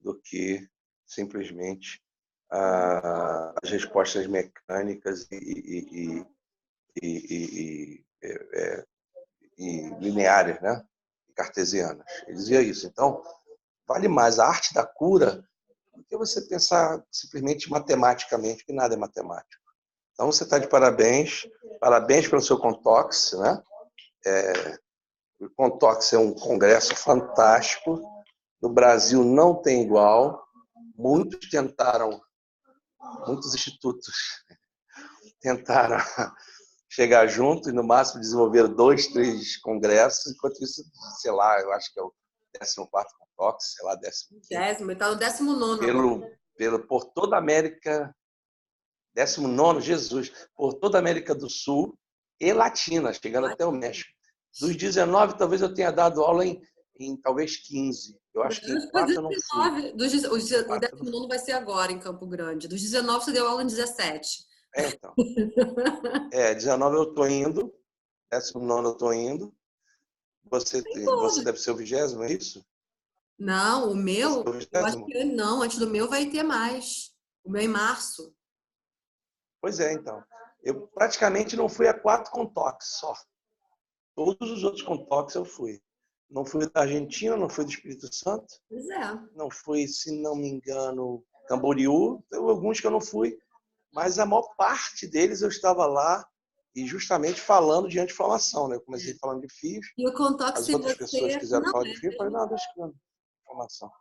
do que simplesmente as respostas mecânicas e lineares, né? Cartesianas. Ele dizia isso. Então, vale mais a arte da cura do que você pensar simplesmente matematicamente, que nada é matemático. Então, você está de parabéns. Parabéns pelo seu Contox, né? O Contox é um congresso fantástico. No Brasil não tem igual. Muitos institutos tentaram chegar junto e no máximo desenvolveram 2, 3 congressos. Enquanto isso, sei lá, eu acho que é o 14º Contox, sei lá, 15º. Está no 19º. Por toda a América, 19º, Jesus, por toda a América do Sul e Latina, chegando até o México. Dos 19, talvez eu tenha dado aula em talvez 15. Eu acho que 4 eu não fui. O 19º vai ser agora, em Campo Grande. Dos 19, você deu aula em 17. Então. 19 eu estou indo, 19 eu estou indo. Você deve ser o 20º, é isso? Não, o meu, eu acho que não, antes do meu vai ter mais. O meu é em março. Pois é, então. Eu praticamente não fui a 4 Contox só. Todos os outros Contox eu fui. Não fui da Argentina, não fui do Espírito Santo. Pois é. Não fui, se não me engano, Camboriú. Tem alguns que eu não fui, mas a maior parte deles eu estava lá e justamente falando de anti-inflamação, né? Eu comecei falando de fios. E o Contox, as outras pessoas quiseram falar de fio, eu falei, não, deixa eu informação.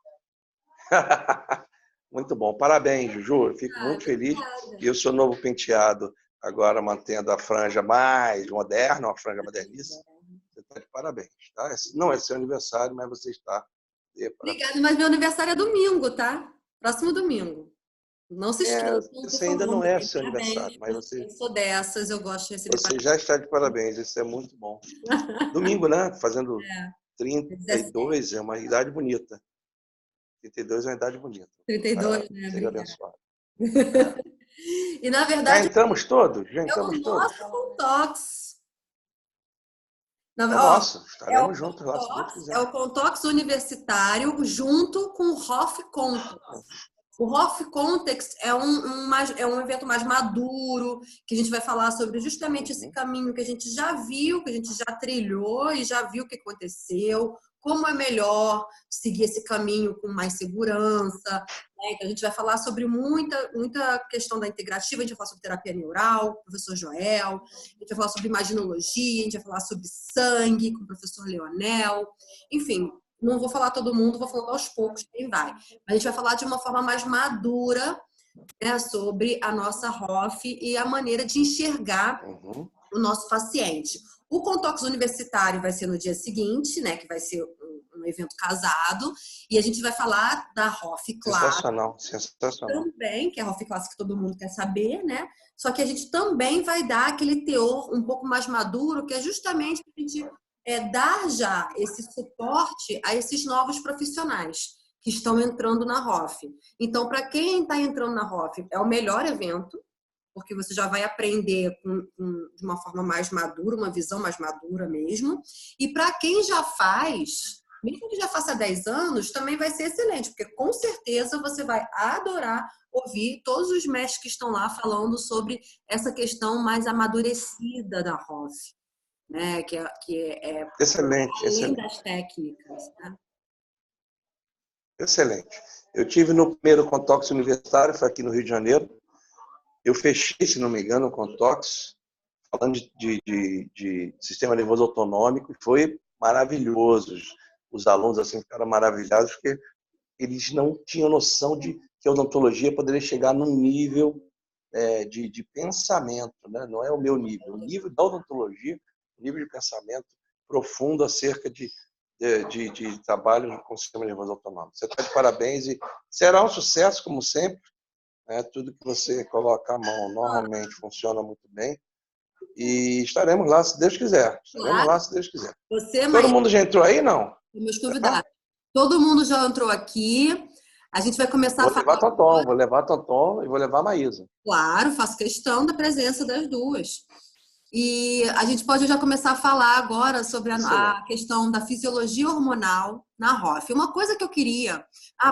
Muito bom. Parabéns, Juju. Eu fico muito feliz. E o seu novo penteado, agora mantendo a franja mais moderna, uma franja modernista. Você está de parabéns. Tá? Não é seu aniversário, mas você está de parabéns. Obrigada, mas meu aniversário é domingo, tá? Próximo domingo. Não se esqueçam. Você ainda não é seu aniversário, mas você... Eu sou dessas, eu gosto de receber Você já está de parabéns, isso é muito bom. Domingo, né? Fazendo 32, é uma idade bonita. 32 é uma idade bonita. 32, né? Seja abençoado. E, na verdade... Já entramos todos? É o nosso Contox. Nossa, estaremos juntos lá, se Deus quiser. É o Contox universitário junto com o HOF Context. O HOF Context é um evento mais maduro, que a gente vai falar sobre justamente esse caminho que a gente já viu, que a gente já trilhou e já viu o que aconteceu, como é melhor seguir esse caminho com mais segurança. Né? Então, a gente vai falar sobre muita questão da integrativa, a gente vai falar sobre terapia neural, com o professor Joel, a gente vai falar sobre imaginologia, a gente vai falar sobre sangue, com o professor Leonel, enfim. Não vou falar todo mundo, vou falando aos poucos quem vai. Mas a gente vai falar de uma forma mais madura, né, sobre a nossa HOF e a maneira de enxergar o nosso paciente. O Contox universitário vai ser no dia seguinte, né, que vai ser um evento casado, e a gente vai falar da HOF Classic. Sensacional. Também, que é a HOF Classic que todo mundo quer saber, né? Só que a gente também vai dar aquele teor um pouco mais maduro, que é justamente a gente dar já esse suporte a esses novos profissionais que estão entrando na HOF. Então, para quem está entrando na HOF, é o melhor evento, porque você já vai aprender de uma forma mais madura, uma visão mais madura mesmo. E para quem já faz, mesmo que já faça 10 anos, também vai ser excelente, porque com certeza você vai adorar ouvir todos os mestres que estão lá falando sobre essa questão mais amadurecida da HOF. Né? Que é excelente, além excelente. das técnicas. Né? Excelente. Eu tive no primeiro Contox universitário, foi aqui no Rio de Janeiro. Eu fechei, se não me engano, o Contox, falando de sistema nervoso autonômico, e foi maravilhoso. Os alunos assim, ficaram maravilhados, porque eles não tinham noção de que a odontologia poderia chegar num nível de pensamento. Né? Não é o meu nível. O nível da odontologia, nível de pensamento profundo acerca de trabalho com o sistema nervoso autonômico. Você está de parabéns e será um sucesso, como sempre. Tudo que você coloca a mão normalmente funciona muito bem. E estaremos lá, se Deus quiser. Estaremos lá, se Deus quiser. Todo mundo já entrou aí, não? Meus convidados. Todo mundo já entrou aqui. A gente vai começar a falar... Vou levar Tonton e vou levar a Maísa. Claro, faço questão da presença das duas. E a gente pode já começar a falar agora sobre Excelente. a questão da fisiologia hormonal na ROF. Uma coisa que eu queria...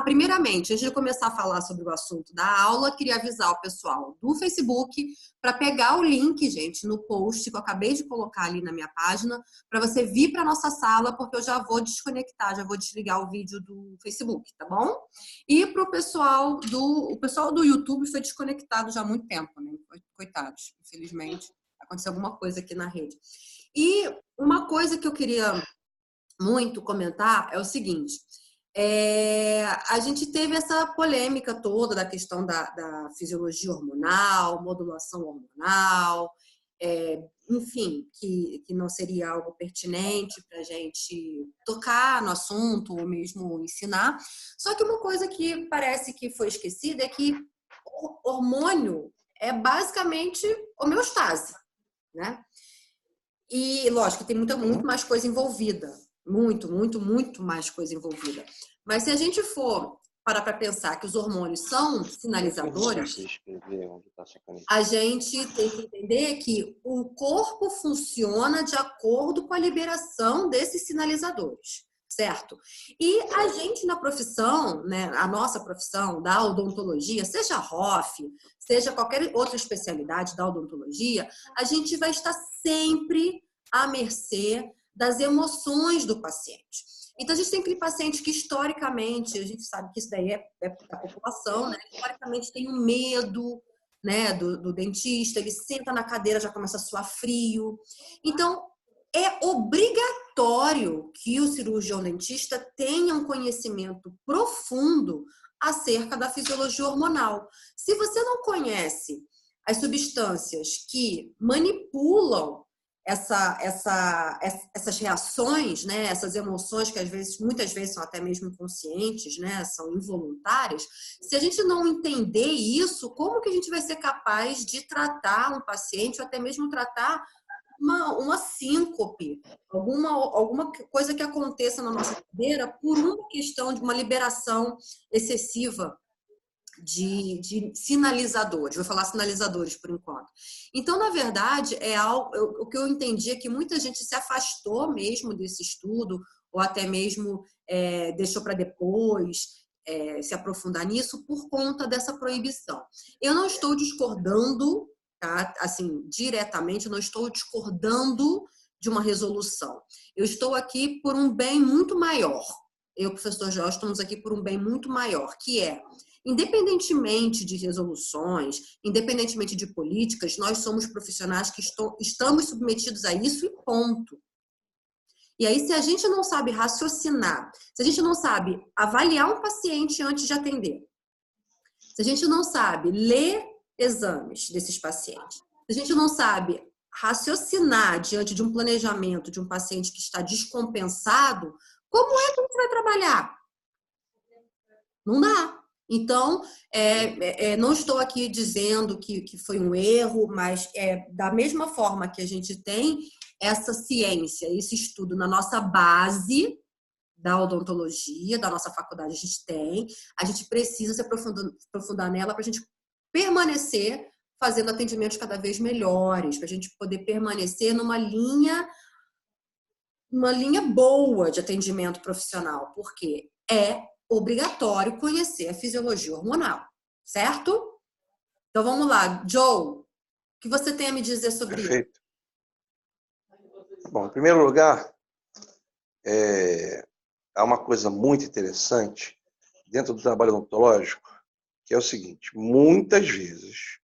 primeiramente, antes de começar a falar sobre o assunto da aula, queria avisar o pessoal do Facebook para pegar o link, gente, no post que eu acabei de colocar ali na minha página, para você vir para a nossa sala, porque eu já vou desconectar, já vou desligar o vídeo do Facebook, tá bom? E para o pessoal do YouTube foi desconectado já há muito tempo, né? Coitados, infelizmente. Aconteceu alguma coisa aqui na rede. E uma coisa que eu queria muito comentar é o seguinte: a gente teve essa polêmica toda da questão da fisiologia hormonal, modulação hormonal, enfim, que não seria algo pertinente para a gente tocar no assunto ou mesmo ensinar. Só que uma coisa que parece que foi esquecida é que o hormônio é basicamente homeostase, né? E, lógico, tem muito mais coisa envolvida. Muito mais coisa envolvida. Mas se a gente for parar para pensar que os hormônios são sinalizadores, a gente tem que entender que o corpo funciona de acordo com a liberação desses sinalizadores, certo? E a gente na profissão, né, a nossa profissão da odontologia, seja ROF, seja qualquer outra especialidade da odontologia, a gente vai estar sempre à mercê das emoções do paciente. Então, a gente tem aquele paciente que, historicamente, a gente sabe que isso daí é da população, né? Historicamente, tem um medo, né, do dentista, ele senta na cadeira, já começa a suar frio. Então, é obrigatório que o cirurgião dentista tenha um conhecimento profundo acerca da fisiologia hormonal. Se você não conhece as substâncias que manipulam essas reações, né, essas emoções que muitas vezes são até mesmo inconscientes, né, são involuntárias, se a gente não entender isso, como que a gente vai ser capaz de tratar um paciente ou até mesmo tratar uma síncope, alguma coisa que aconteça na nossa cadeira por uma questão de uma liberação excessiva de sinalizadores, vou falar sinalizadores por enquanto. Então, na verdade, o que eu entendi é que muita gente se afastou mesmo desse estudo, ou até mesmo deixou para depois se aprofundar nisso por conta dessa proibição. Eu não estou discordando, tá? Assim, diretamente, eu não estou discordando de uma resolução. Eu estou aqui por um bem muito maior. Eu, professor Jorge, estamos aqui por um bem muito maior, que é independentemente de resoluções, independentemente de políticas, nós somos profissionais que estamos submetidos a isso e ponto. E aí, se a gente não sabe raciocinar, se a gente não sabe avaliar um paciente antes de atender, se a gente não sabe ler exames desses pacientes, se a gente não sabe raciocinar diante de um planejamento de um paciente que está descompensado, como é que a gente vai trabalhar? Não dá. Então, não estou aqui dizendo que foi um erro, mas da mesma forma que a gente tem essa ciência, esse estudo na nossa base da odontologia, da nossa faculdade a gente precisa se aprofundar nela para a gente permanecer fazendo atendimentos cada vez melhores, para a gente poder permanecer numa linha boa de atendimento profissional, porque obrigatório conhecer a fisiologia hormonal, certo? Então vamos lá, Joe, o que você tem a me dizer sobre isso? Perfeito. Bom, em primeiro lugar, há uma coisa muito interessante dentro do trabalho odontológico, que é o seguinte: muitas vezes,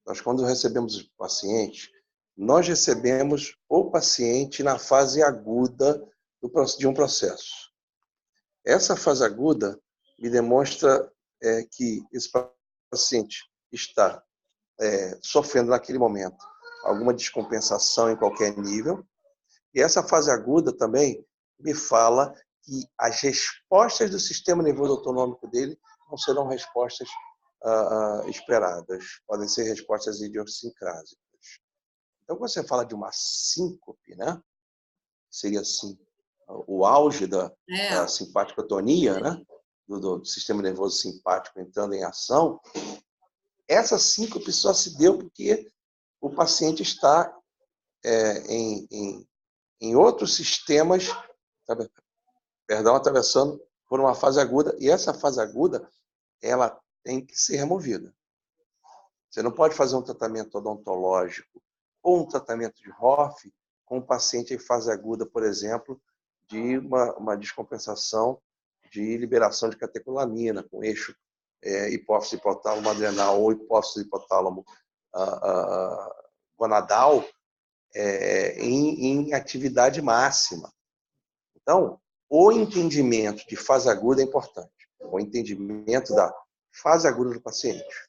nós quando recebemos o paciente, nós recebemos o paciente na fase aguda de um processo. Essa fase aguda me demonstra que esse paciente está sofrendo naquele momento alguma descompensação em qualquer nível. E essa fase aguda também me fala que as respostas do sistema nervoso autonômico dele não serão respostas esperadas, podem ser respostas idiosincrásicas. Então, quando você fala de uma síncope, né, seria assim, o auge da simpaticotonia, né, do sistema nervoso simpático entrando em ação, essa síncope só se deu porque o paciente está em outros sistemas, atravessando por uma fase aguda, e essa fase aguda, ela tem que ser removida. Você não pode fazer um tratamento odontológico ou um tratamento de Hoff com um paciente em fase aguda, por exemplo, de uma descompensação de liberação de catecolamina, com eixo hipófise hipotálamo adrenal ou hipófise hipotálamo gonadal em atividade máxima. Então, o entendimento de fase aguda é importante. O entendimento da fase aguda do paciente.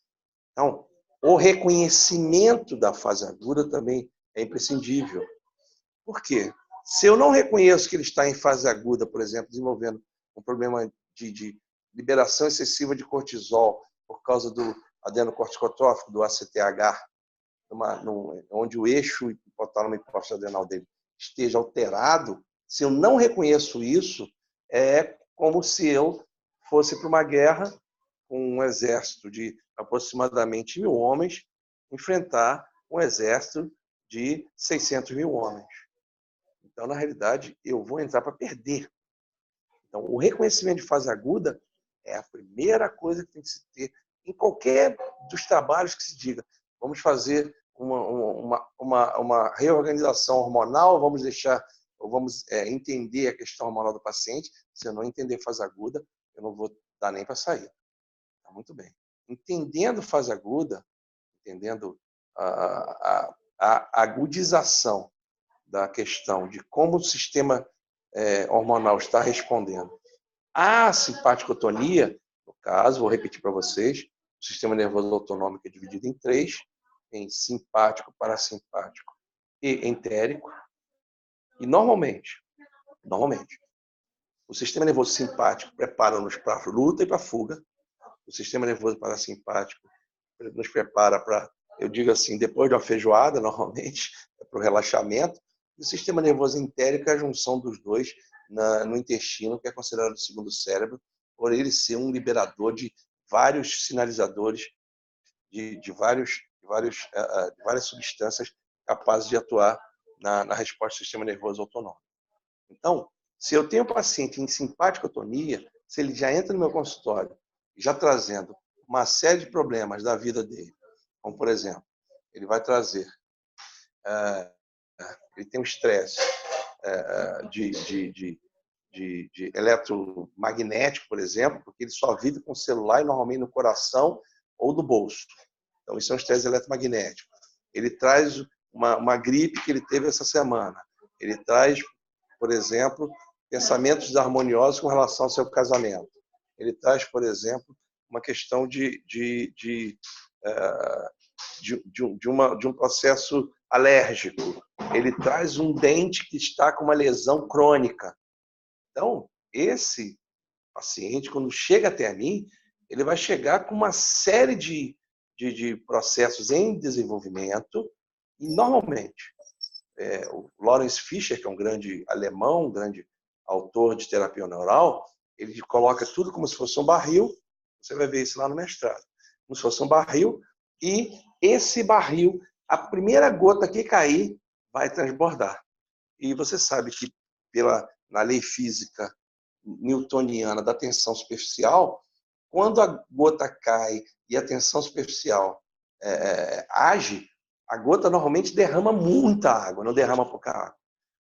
Então, o reconhecimento da fase aguda também é imprescindível. Por quê? Se eu não reconheço que ele está em fase aguda, por exemplo, desenvolvendo um problema de liberação excessiva de cortisol por causa do adenocorticotrófico, do ACTH, onde o eixo hipotálamo e hipófise adrenal dele esteja alterado, se eu não reconheço isso, é como se eu fosse para uma guerra com um exército de aproximadamente 1.000 homens enfrentar um exército de 600 mil homens. Então, na realidade, eu vou entrar para perder. Então, o reconhecimento de fase aguda é a primeira coisa que tem que se ter em qualquer dos trabalhos que se diga. Vamos fazer uma reorganização hormonal, vamos entender a questão hormonal do paciente. Se eu não entender fase aguda, eu não vou dar nem para sair. Tá muito bem. Entendendo fase aguda, entendendo a agudização da questão de como o sistema hormonal está respondendo à simpaticotonia, no caso, vou repetir para vocês, o sistema nervoso autonômico é dividido em 3, em simpático, parasimpático e entérico. E normalmente, o sistema nervoso simpático prepara-nos para a luta e para a fuga. O sistema nervoso parasimpático nos prepara para, eu digo assim, depois de uma feijoada, normalmente, para o relaxamento. E o sistema nervoso entérico é a junção dos dois no intestino, que é considerado o segundo cérebro, por ele ser um liberador de vários sinalizadores, de várias substâncias capazes de atuar na resposta do sistema nervoso autonômico. Então, se eu tenho um paciente em simpaticotonia, se ele já entra no meu consultório, já trazendo uma série de problemas da vida dele, como, por exemplo, ele vai trazer, ele tem um estresse de eletromagnético, por exemplo, porque ele só vive com o celular e normalmente no coração ou no bolso. Então, isso é um estresse eletromagnético. Ele traz uma gripe que ele teve essa semana. Ele traz, por exemplo, pensamentos desarmoniosos com relação ao seu casamento. Ele traz, por exemplo, uma questão de um processo alérgico. Ele traz um dente que está com uma lesão crônica. Então, esse paciente, quando chega até mim, ele vai chegar com uma série de processos em desenvolvimento e, normalmente, o Lawrence Fischer, que é um grande alemão, um grande autor de terapia neural, ele coloca tudo como se fosse um barril, você vai ver isso lá no mestrado, como se fosse um barril, e esse barril, a primeira gota que cair, vai transbordar. E você sabe que, na lei física newtoniana da tensão superficial, quando a gota cai e a tensão superficial age, a gota normalmente derrama muita água, não derrama pouca água.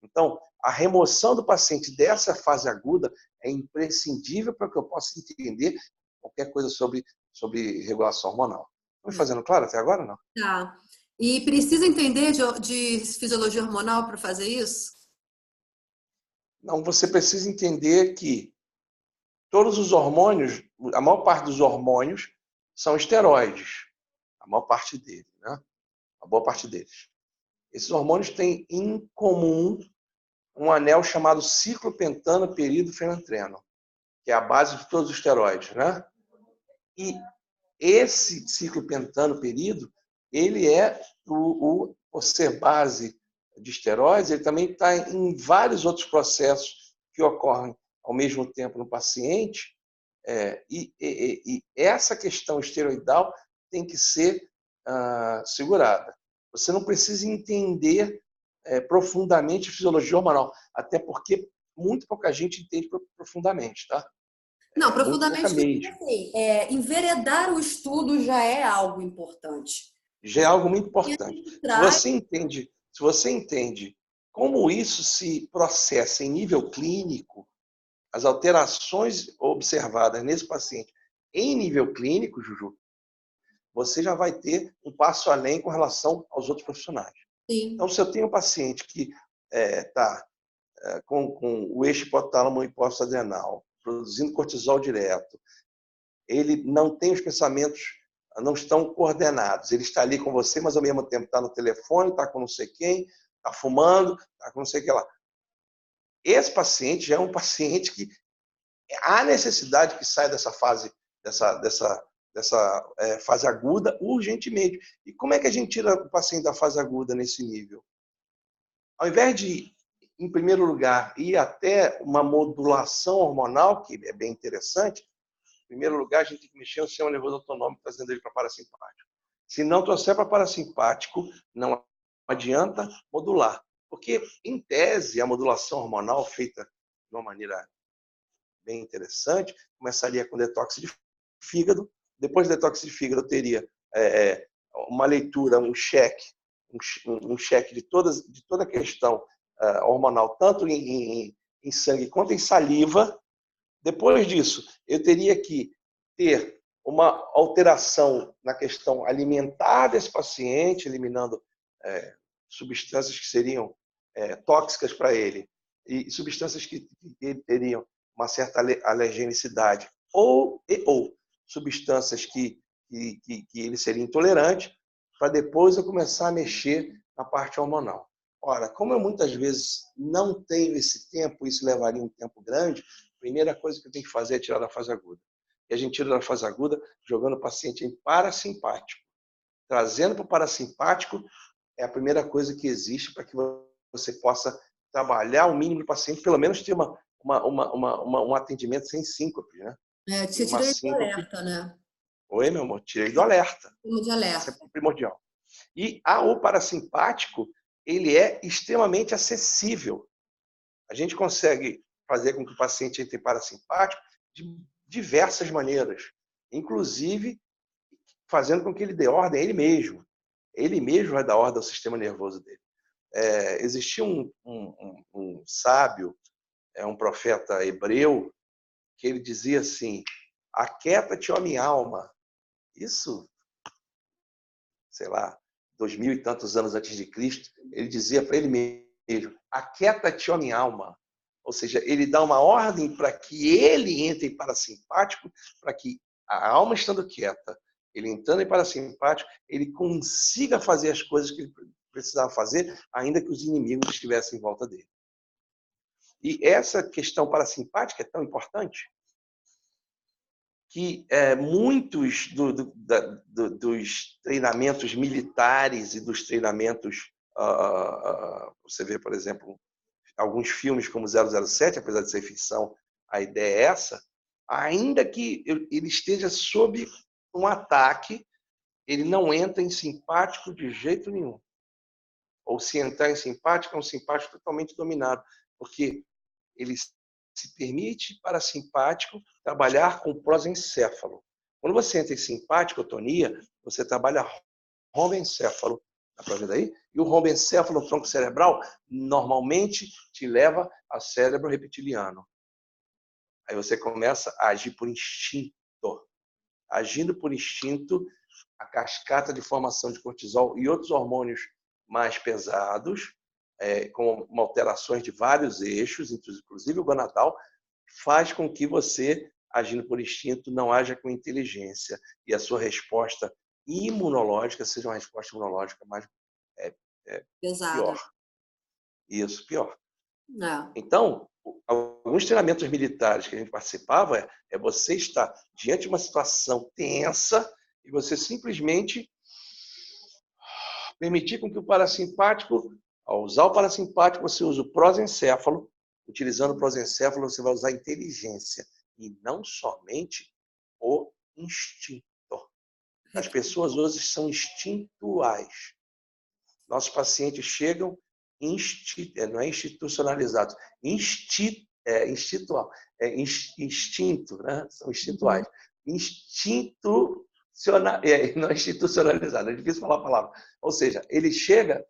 Então, a remoção do paciente dessa fase aguda é imprescindível para que eu possa entender qualquer coisa sobre regulação hormonal. Estou me fazendo claro até agora, não? Tá. E precisa entender de fisiologia hormonal para fazer isso? Não, você precisa entender que todos os hormônios, a maior parte dos hormônios são esteroides. A maior parte deles, né? A boa parte deles. Esses hormônios têm em comum um anel chamado ciclopentano peridofenantreno, que é a base de todos os esteroides, né? E esse ciclopentano perido, ele é por ser base de esteroides, ele também está em vários outros processos que ocorrem ao mesmo tempo no paciente, e essa questão esteroidal tem que ser segurada. Você não precisa entender profundamente fisiologia hormonal, até porque muito pouca gente entende profundamente, tá? Não, Muito pouca profundamente, mesmo. assim, enveredar o estudo já é algo importante. Já é algo muito E a importante. gente Se traz, você entende como isso se processa em nível clínico, as alterações observadas nesse paciente em nível clínico, Juju, você já vai ter um passo além com relação aos outros profissionais. sim, Então, se eu tenho um paciente que está com o eixo hipotálamo e hipófise adrenal, produzindo cortisol direto, ele não tem os pensamentos, não estão coordenados. Ele está ali com você, mas ao mesmo tempo está no telefone, está com não sei quem, está fumando, está com não sei o que lá. Esse paciente já é um paciente que há necessidade que saia dessa fase, dessa fase aguda urgentemente. E como é que a gente tira o paciente da fase aguda nesse nível? Ao invés de, em primeiro lugar, ir até uma modulação hormonal, que é bem interessante, em primeiro lugar, a gente tem que mexer no sistema nervoso autonômico, trazendo ele para parasimpático. Se não trouxer para parasimpático, não adianta modular. Porque, em tese, a modulação hormonal feita de uma maneira bem interessante começaria com detox de fígado. Depois do detox de fígado, eu teria uma leitura, um cheque, um cheque de toda a questão hormonal, tanto em sangue quanto em saliva. Depois disso, eu teria que ter uma alteração na questão alimentar desse paciente, eliminando substâncias que seriam tóxicas para ele e substâncias que teriam uma certa alergenicidade ou substâncias que ele seria intolerante, para depois eu começar a mexer na parte hormonal. Ora, como eu muitas vezes não tenho esse tempo, isso levaria um tempo grande, a primeira coisa que eu tenho que fazer é tirar da fase aguda. E a gente tira da fase aguda jogando o paciente em parasimpático. Trazendo para o parasimpático é a primeira coisa que existe para que você possa trabalhar o mínimo do paciente, pelo menos ter um atendimento sem síncope, né? E você uma tira ele do síncope. alerta, né? Oi, meu amor, tirei do alerta. De Isso é alerta. primordial. E o parasimpático, ele é extremamente acessível. A gente consegue fazer com que o paciente entre em parasimpático de diversas maneiras, inclusive fazendo com que ele dê ordem a ele mesmo. Ele mesmo vai dar ordem ao sistema nervoso dele. Existia um sábio, um profeta hebreu, que ele dizia assim: aquieta-te, ó minha alma. Isso, sei lá, 2000 e tantos anos antes de Cristo, ele dizia para ele mesmo: aquieta-te, ó minha alma. Ou seja, ele dá uma ordem para que ele entre em parasimpático, para que a alma estando quieta, ele entrando em parasimpático, ele consiga fazer as coisas que ele precisava fazer, ainda que os inimigos estivessem em volta dele. E essa questão parasimpática é tão importante que muitos dos treinamentos militares e dos treinamentos, você vê, por exemplo, alguns filmes como 007, apesar de ser ficção, a ideia é essa, ainda que ele esteja sob um ataque, ele não entra em simpático de jeito nenhum. Ou se entrar em simpático, é um simpático totalmente dominado, porque ele se permite, parasimpático, trabalhar com prosencéfalo. Quando você entra em simpático-tonia, você trabalha rombencéfalo. Dá para ver daí? E o rombencéfalo, o tronco cerebral, normalmente te leva a cérebro reptiliano. Aí você começa a agir por instinto. Agindo por instinto, a cascata de formação de cortisol e outros hormônios mais pesados, com alterações de vários eixos, inclusive o gonadal, faz com que você, agindo por instinto, não haja com inteligência e a sua resposta imunológica seja uma resposta imunológica mais Pesada. pior. Isso, pior. É. Então, alguns treinamentos militares que a gente participava você estar diante de uma situação tensa e você simplesmente permitir com que o parasimpático, ao usar o parasimpático, você usa o prosencéfalo. Utilizando o prosencéfalo, você vai usar a inteligência e não somente o instinto. As pessoas hoje são instintuais. nossos pacientes chegam não é institucionalizados, instinto, né? São instintuais. Não institucionalizado, é difícil falar a palavra. Ou seja, ele chega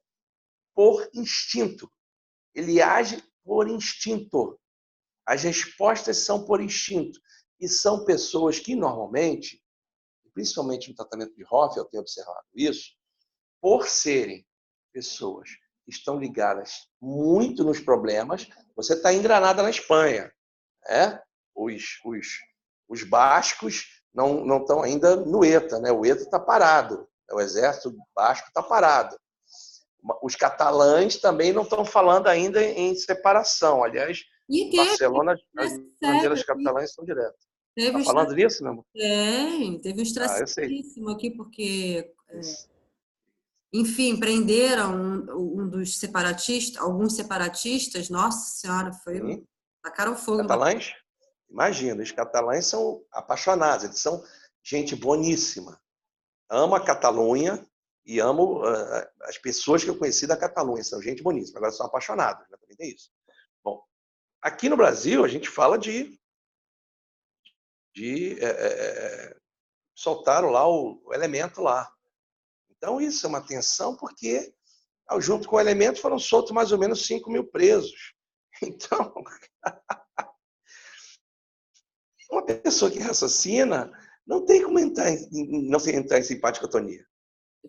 por instinto, ele age por instinto. As respostas são por instinto. E são pessoas que, normalmente, principalmente no tratamento de Hoff, eu tenho observado isso, por serem pessoas que estão ligadas muito nos problemas, você está engranada na Espanha. Né? Os bascos não estão ainda no ETA, né? O ETA está parado, o exército basco está parado. Os catalães também não estão falando ainda em separação. Aliás, em Barcelona, as bandeiras catalãs estão diretas. Está falando disso, meu amor? Teve um estressadíssimo aqui, porque, enfim, prenderam um dos separatistas, alguns separatistas, nossa senhora, tacaram fogo. Catalães? Imagina, os catalães são apaixonados, eles são gente boníssima. Amo a Catalunha e amo as pessoas que eu conheci da Catalunha, são gente boníssima, agora são apaixonados, né? Também tem isso. Bom, aqui no Brasil a gente fala de soltaram lá o elemento lá. Então isso é uma tensão porque junto com o elemento foram soltos mais ou menos 5.000 presos. Então, uma pessoa que raciocina não tem como não entrar em simpaticotonia.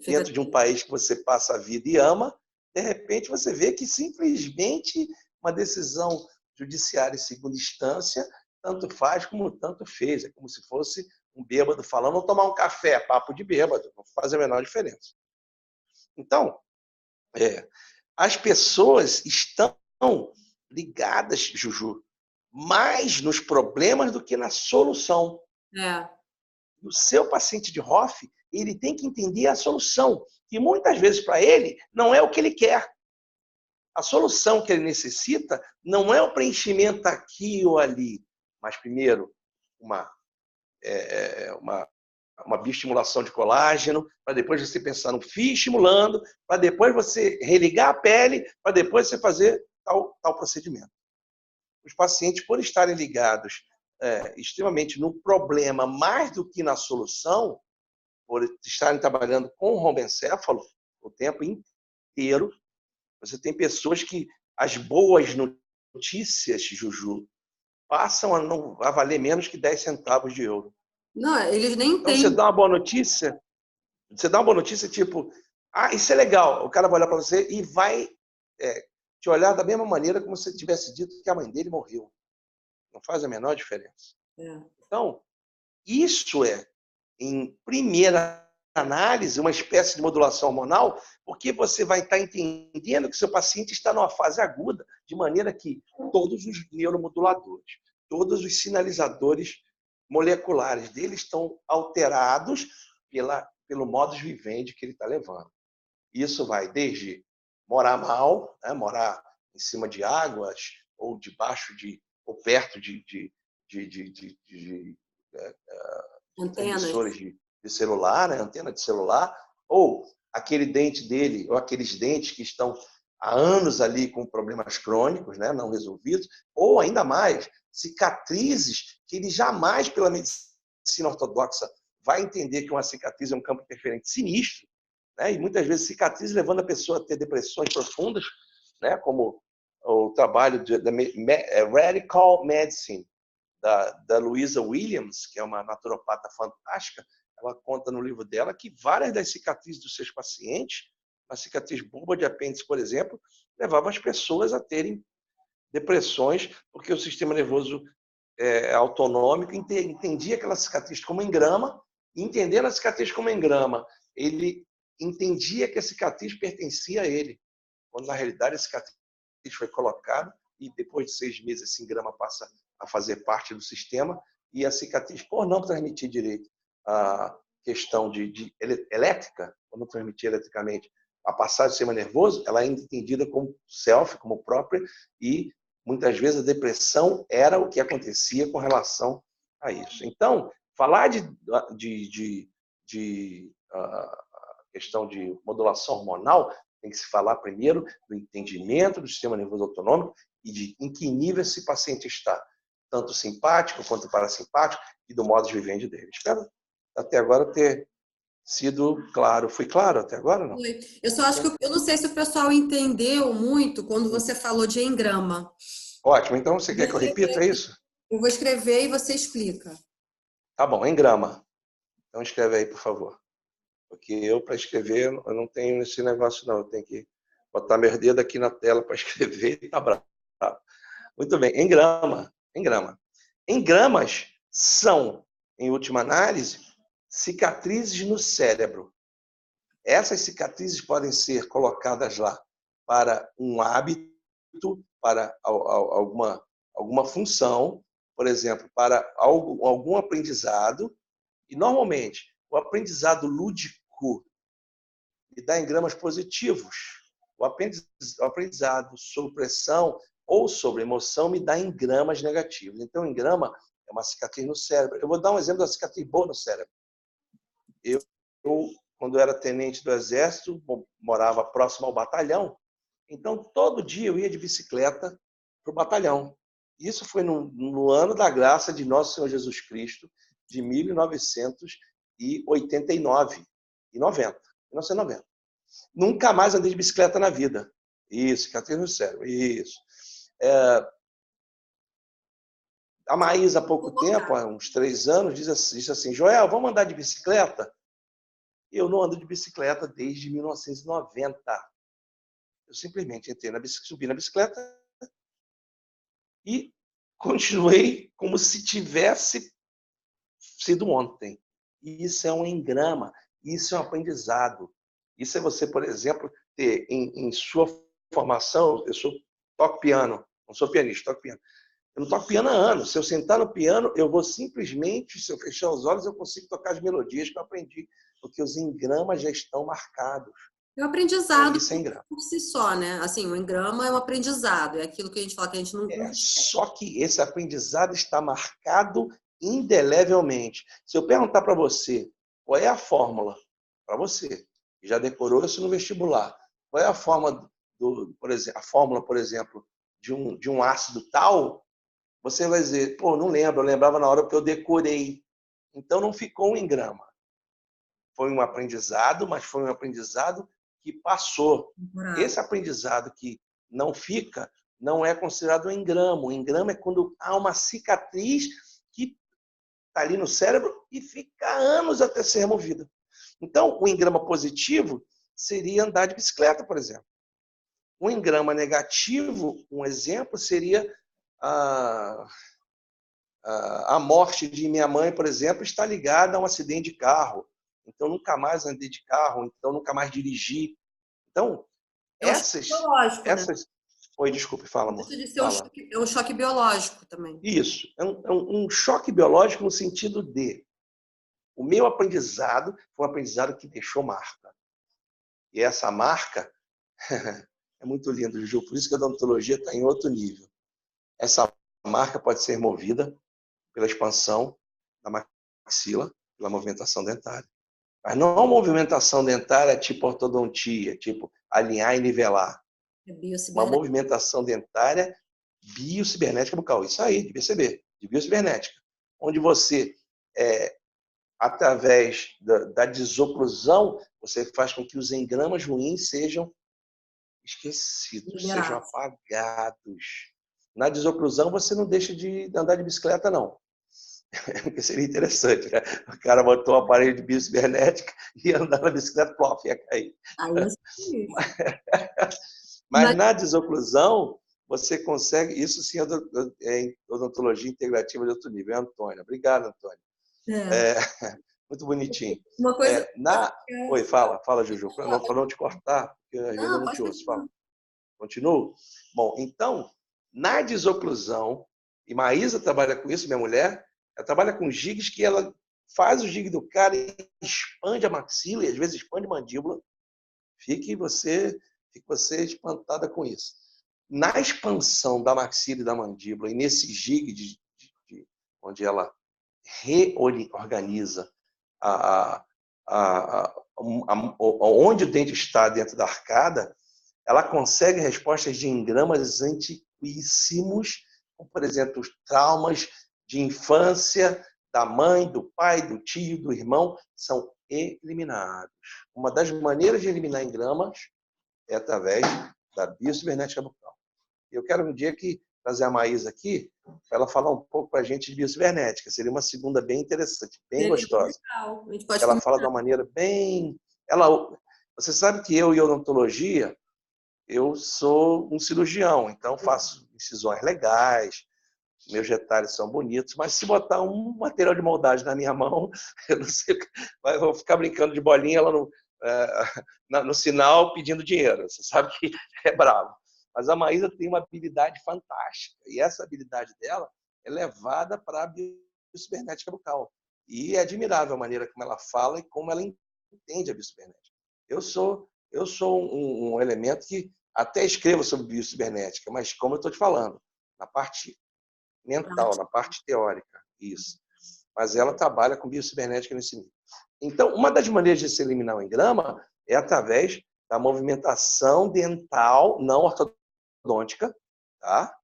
Dentro de um país que você passa a vida e ama, de repente você vê que simplesmente uma decisão judiciária em segunda instância tanto faz como tanto fez. É como se fosse um bêbado falando, vamos tomar um café, papo de bêbado, não faz a menor diferença. Então, as pessoas estão ligadas, Juju, mais nos problemas do que na solução. O seu paciente de Hoff, ele tem que entender a solução, que muitas vezes para ele não é o que ele quer. A solução que ele necessita não é o preenchimento aqui ou ali, mas primeiro uma bioestimulação de colágeno, para depois você pensar no fio estimulando, para depois você religar a pele, para depois você fazer tal procedimento. Os pacientes, por estarem ligados extremamente no problema mais do que na solução, por estarem trabalhando com rombencéfalo o tempo inteiro, você tem pessoas que as boas notícias, Juju, passam a valer menos que 10 centavos de euro. Não, eles nem têm. Então, você dá uma boa notícia tipo, isso é legal. O cara vai olhar para você e vai te olhar da mesma maneira como se tivesse dito que a mãe dele morreu. Não faz a menor diferença. Então, isso em primeira análise, uma espécie de modulação hormonal, porque você vai estar entendendo que seu paciente está numa fase aguda, de maneira que todos os neuromoduladores, todos os sinalizadores moleculares dele estão alterados pelo modus vivendi que ele está levando. Isso vai desde morar mal, né, morar em cima de águas, ou debaixo ou perto de transmissores de celular, né, antena de celular, ou aquele dente dele, ou aqueles dentes que estão há anos ali com problemas crônicos, né, não resolvidos, ou ainda mais, cicatrizes que ele jamais, pela medicina ortodoxa, vai entender que uma cicatriz é um campo interferente sinistro, né, e muitas vezes cicatrizes levando a pessoa a ter depressões profundas, né, como o trabalho da Radical Medicine, da Louisa Williams, que é uma naturopata fantástica. Ela conta no livro dela que várias das cicatrizes dos seus pacientes, a cicatriz bulba de apêndice, por exemplo, levava as pessoas a terem depressões, porque o sistema nervoso autonômico entendia aquela cicatriz como engrama, e entendendo a cicatriz como engrama, ele entendia que a cicatriz pertencia a ele, quando na realidade a cicatriz foi colocada e depois de 6 meses esse engrama passa a fazer parte do sistema, e a cicatriz, por não transmitir direito a questão de elétrica, por não transmitir eletricamente a passagem do sistema nervoso, ela é ainda entendida como self, como própria, e muitas vezes a depressão era o que acontecia com relação a isso. Então, falar de questão de modulação hormonal Tem que se falar primeiro do entendimento do sistema nervoso autonômico e de em que nível esse paciente está, tanto simpático quanto parasimpático, e do modo de vivendi dele. Espero até agora ter sido claro. Fui claro até agora, não? Eu só acho que eu não sei se o pessoal entendeu muito quando você falou de engrama. Ótimo. Então, você quer que eu repita isso? Eu vou escrever e você explica. Tá bom, engrama. Então, escreve aí, por favor. Porque eu, para escrever, eu não tenho esse negócio, não. Eu tenho que botar meu dedo aqui na tela para escrever e tá bravo. Muito bem, engrama. Engrama. Engramas são, em última análise, cicatrizes no cérebro. Essas cicatrizes podem ser colocadas lá para um hábito, para alguma função, por exemplo, para algum aprendizado. E, normalmente, o aprendizado lúdico me dá engramas positivos. O aprendizado sob pressão ou sobre emoção me dá engramas negativos. Então, engrama é uma cicatriz no cérebro. Eu vou dar um exemplo da cicatriz boa no cérebro. Eu quando era tenente do Exército, morava próximo ao batalhão. Então, todo dia eu ia de bicicleta para o batalhão. Isso foi no ano da graça de Nosso Senhor Jesus Cristo, de 1989 e 1990. Nunca mais andei de bicicleta na vida. Isso, cicatriz no cérebro. Isso. A Maísa, há pouco tempo, há uns 3 anos, disse assim, Joel, vamos andar de bicicleta? Eu não ando de bicicleta desde 1990. Eu simplesmente subi na bicicleta e continuei como se tivesse sido ontem. Isso é um engrama, isso é um aprendizado. Isso é você, por exemplo, ter em sua formação, toco piano, não sou pianista, toco piano. Eu não toco piano há anos. Se eu sentar no piano, eu vou simplesmente, se eu fechar os olhos, eu consigo tocar as melodias que eu aprendi, porque os engramas já estão marcados. É um aprendizado isso é engrama. por si só, né? Assim, o engrama é um aprendizado, é aquilo que a gente fala que a gente não Só que esse aprendizado está marcado indelevelmente. Se eu perguntar para você qual é a fórmula, para você, que já decorou isso no vestibular, qual é a fórmula, por exemplo, de um ácido tal, você vai dizer, pô, não lembro, eu lembrava na hora porque eu decorei. Então não ficou um engrama. Foi um aprendizado, mas foi um aprendizado que passou. Esse aprendizado que não fica, não é considerado um engrama. O engrama é quando há uma cicatriz que está ali no cérebro e fica anos até ser removida. Então, o engrama positivo seria andar de bicicleta, por exemplo. Um engrama negativo, um exemplo, seria a morte de minha mãe, por exemplo, está ligada a um acidente de carro. Então, nunca mais andei de carro, então nunca mais dirigi. Então, essas... Né? Oi, desculpe, fala, amor. Isso de ser um choque biológico também. Isso, é um choque biológico no sentido de o meu aprendizado foi um aprendizado que deixou marca. E essa marca é muito lindo, Juju, por isso que a odontologia está em outro nível. Essa marca pode ser movida pela expansão da maxila, pela movimentação dentária. Mas não é uma movimentação dentária tipo ortodontia, tipo alinhar e nivelar. Uma movimentação dentária biocibernética bucal. Isso aí, de BCB, de biocibernética. Onde você, através da desoclusão, você faz com que os engramas ruins sejam esquecidos, sejam apagados. Na desoclusão, você não deixa de andar de bicicleta, não. Porque seria interessante, né? O cara botou o aparelho de biocibernética e andar na bicicleta, plof, ia cair. Mas na desoclusão, você consegue... Isso sim é odontologia integrativa de outro nível. É Antônia. Obrigado, Antônia. Muito bonitinho. Uma coisa... Oi, fala, Juju. Para não te cortar, porque às vezes eu não te ouço. Fala. Continuo? Bom, então, na desoclusão, e Maísa trabalha com isso, minha mulher, ela trabalha com gigs que ela faz o gig do cara e expande a maxila, e às vezes expande a mandíbula. Fique você espantada com isso. Na expansão da maxila e da mandíbula, e nesse gig onde ela reorganiza onde o dente está dentro da arcada, ela consegue respostas de engramas antiquíssimos, como, por exemplo, os traumas de infância da mãe, do pai, do tio, do irmão, são eliminados. Uma das maneiras de eliminar engramas é através da biocibernética bucal. Eu quero um dia que trazer a Maísa aqui para ela falar um pouco para a gente de biocibernética. Seria uma segunda bem interessante, bem gostosa. Legal. A gente pode Ela fala de uma maneira bem... Você sabe que eu, em odontologia, eu sou um cirurgião, então faço incisões legais, meus retalhos são bonitos, mas se botar um material de moldagem na minha mão, eu não sei, eu vou ficar brincando de bolinha lá no sinal pedindo dinheiro. Você sabe que é bravo. Mas a Maísa tem uma habilidade fantástica, e essa habilidade dela é levada para a biocibernética bucal. E é admirável a maneira como ela fala e como ela entende a biocibernética. Eu sou um elemento que até escrevo sobre biocibernética, mas como eu estou te falando, na parte mental, na parte teórica, isso. Mas ela trabalha com biocibernética nesse nível. Então, uma das maneiras de se eliminar o engrama é através da movimentação dental não ortodôntica, tá?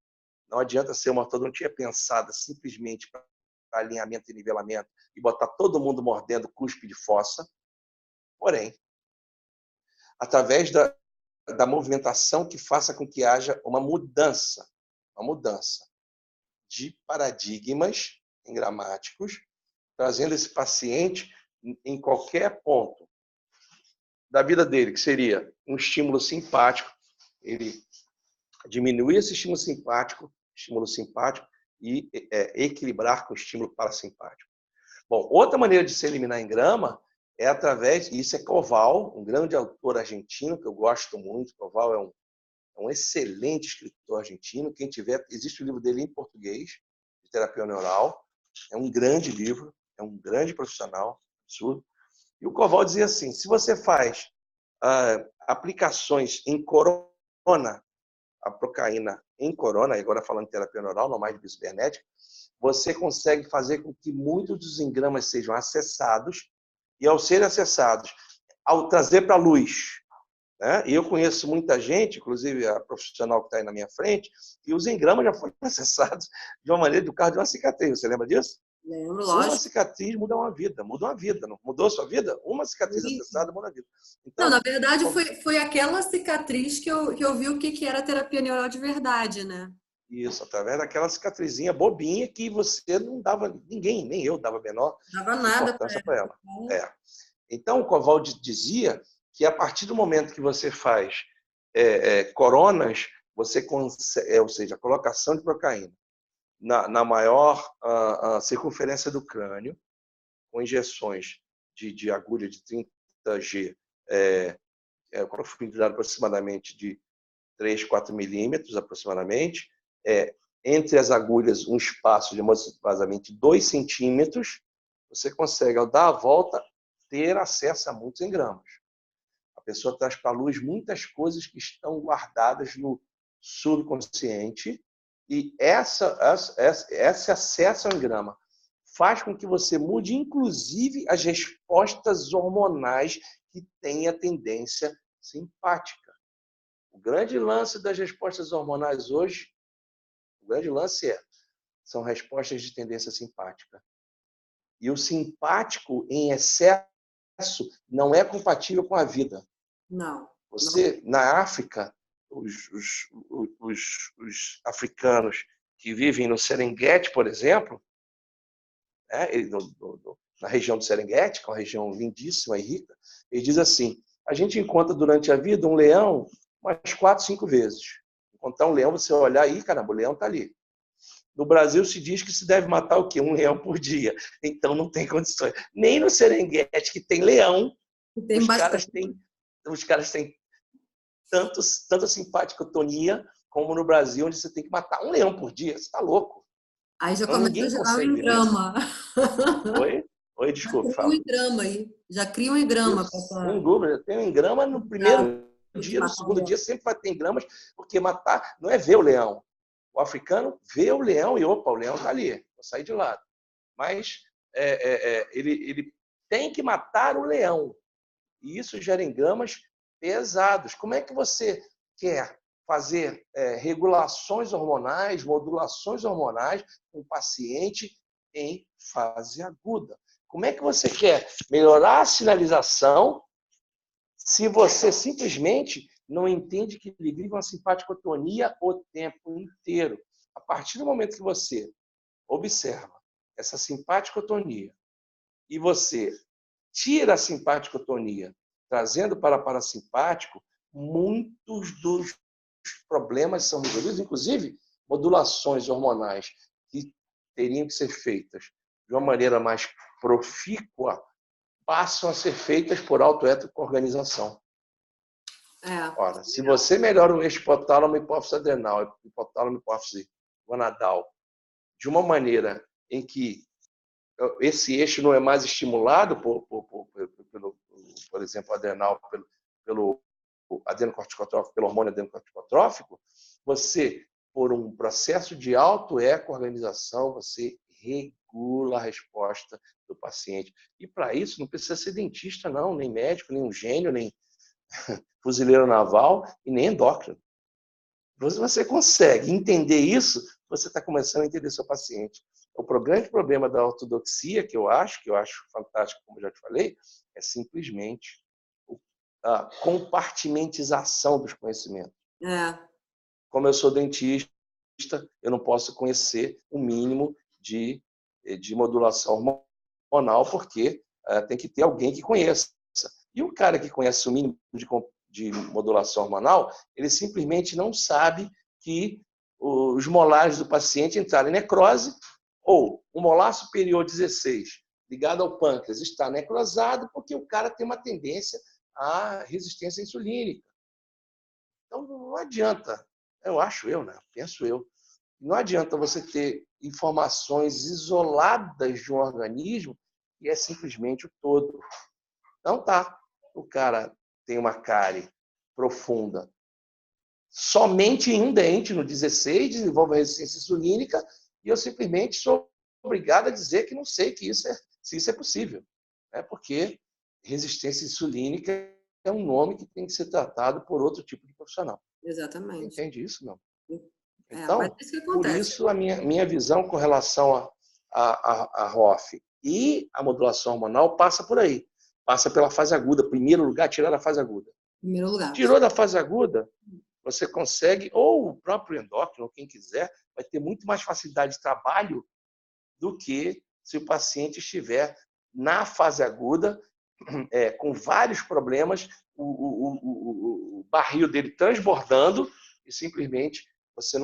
Não adianta ser uma ortodontia pensada simplesmente para alinhamento e nivelamento e botar todo mundo mordendo cuspe de fossa. Porém, através da movimentação que faça com que haja uma mudança de paradigmas engramáticos, trazendo esse paciente em qualquer ponto da vida dele, que seria um estímulo simpático, ele diminuir esse estímulo simpático e equilibrar com o estímulo parasimpático. Bom, outra maneira de se eliminar engrama é através, e isso é Koval, um grande autor argentino que eu gosto muito. Koval é um excelente escritor argentino. Quem tiver, existe o livro dele em português, de terapia neural. É um grande livro, é um grande profissional, absurdo. E o Koval dizia assim: se você faz aplicações em corona, a procaína em corona, agora falando de terapia neural, não mais de biocibernética, você consegue fazer com que muitos dos engramas sejam acessados, e ao serem acessados, ao trazer para a luz, né? E eu conheço muita gente, inclusive a profissional que está aí na minha frente, e os engramas já foram acessados de uma maneira do caso de uma cicatriz. Você lembra disso? Lembro, Uma lógico. cicatriz muda uma vida. Não mudou a sua vida? Uma cicatriz acessada muda a vida. Não, Então, na verdade, foi aquela cicatriz que eu vi o que era terapia neural de verdade, né? isso, através daquela cicatrizinha bobinha que você não dava, ninguém, nem eu dava a menor Não dava nada para importância para ela. Então, o Koval dizia que a partir do momento que você faz coronas, você consegue, ou seja, a colocação de procaína na maior circunferência do crânio, com injeções de agulha de 30G, com profundidade aproximadamente de 3, 4 milímetros, aproximadamente, entre as agulhas um espaço de aproximadamente 2 centímetros, você consegue, ao dar a volta, ter acesso a muitos engramas. A pessoa traz para a luz muitas coisas que estão guardadas no subconsciente, e esse acesso ao engrama faz com que você mude, inclusive, as respostas hormonais que têm a tendência simpática. O grande lance das respostas hormonais hoje, são respostas de tendência simpática. E o simpático em excesso não é compatível com a vida. Não. Você, na África, os africanos que vivem no Serengeti, por exemplo, né, na região do Serengeti, que é uma região lindíssima e rica, ele diz assim: a gente encontra durante a vida um leão umas 4, 5 vezes. Encontrar um leão, você olhar aí, caramba, o leão está ali. No Brasil se diz que se deve matar o quê? Um leão por dia. Então não tem condições. Nem no Serengeti, que tem leão, os caras têm tanta simpaticotonia como no Brasil, onde você tem que matar um leão por dia. Você está louco. Aí já Então, começa ninguém a gerar um consegue viver isso. engrama. Oi, desculpa, Já cria um fala. engrama aí. Já cria um engrama. Sem dúvida. Tem um engrama no primeiro dia, no segundo dia sempre vai ter engramas, porque matar não é ver o leão. O africano vê o leão e, opa, o leão está ali, vou sair de lado. Mas ele tem que matar o leão. E isso gera em gramas pesados. Como é que você quer fazer regulações hormonais, modulações hormonais com o paciente em fase aguda? Como é que você quer melhorar a sinalização se você simplesmente não entende que ele vive uma simpaticotonia o tempo inteiro? A partir do momento que você observa essa simpaticotonia e você tira a simpaticotonia, trazendo para parasimpático, muitos dos problemas são resolvidos, inclusive modulações hormonais que teriam que ser feitas de uma maneira mais profícua, passam a ser feitas por autoecoorganização. Ora, se você melhora o eixo hipotálamo, hipófise adrenal, hipotálamo, hipófise gonadal, de uma maneira em que esse eixo não é mais estimulado por exemplo, adrenal, pelo adenocorticotrófico, pelo hormônio adenocorticotrófico, você, por um processo de autoecoorganização, você regula a resposta do paciente. E para isso não precisa ser dentista, não, nem médico, nem um gênio, nem fuzileiro naval e nem endócrino. Você consegue entender isso, você está começando a entender seu paciente. O grande problema da ortodoxia, que eu acho fantástico, como eu já te falei, é simplesmente a compartimentização dos conhecimentos. Como eu sou dentista, eu não posso conhecer o mínimo de modulação hormonal, porque tem que ter alguém que conheça. E o cara que conhece o mínimo de modulação hormonal, ele simplesmente não sabe que os molares do paciente entraram em necrose, ou o molar superior 16, ligado ao pâncreas, está necrosado porque o cara tem uma tendência à resistência insulínica. Então, não adianta, penso eu, não adianta você ter informações isoladas de um organismo que é simplesmente o todo. Então tá, o cara tem uma cárie profunda somente em um dente, no 16, desenvolve a resistência insulínica, e eu simplesmente sou obrigado a dizer que não sei se isso é possível. Porque resistência insulínica é um nome que tem que ser tratado por outro tipo de profissional. Exatamente. Entende isso, não? Então, mas isso que acontece. Por isso, a minha visão com relação a ROF e a modulação hormonal passa por aí. Passa pela fase aguda. Em primeiro lugar, tirar da fase aguda. Primeiro lugar. Tirou da fase aguda, você consegue, ou o próprio endócrino, quem quiser, vai ter muito mais facilidade de trabalho do que se o paciente estiver na fase aguda, com vários problemas, o barril dele transbordando e simplesmente você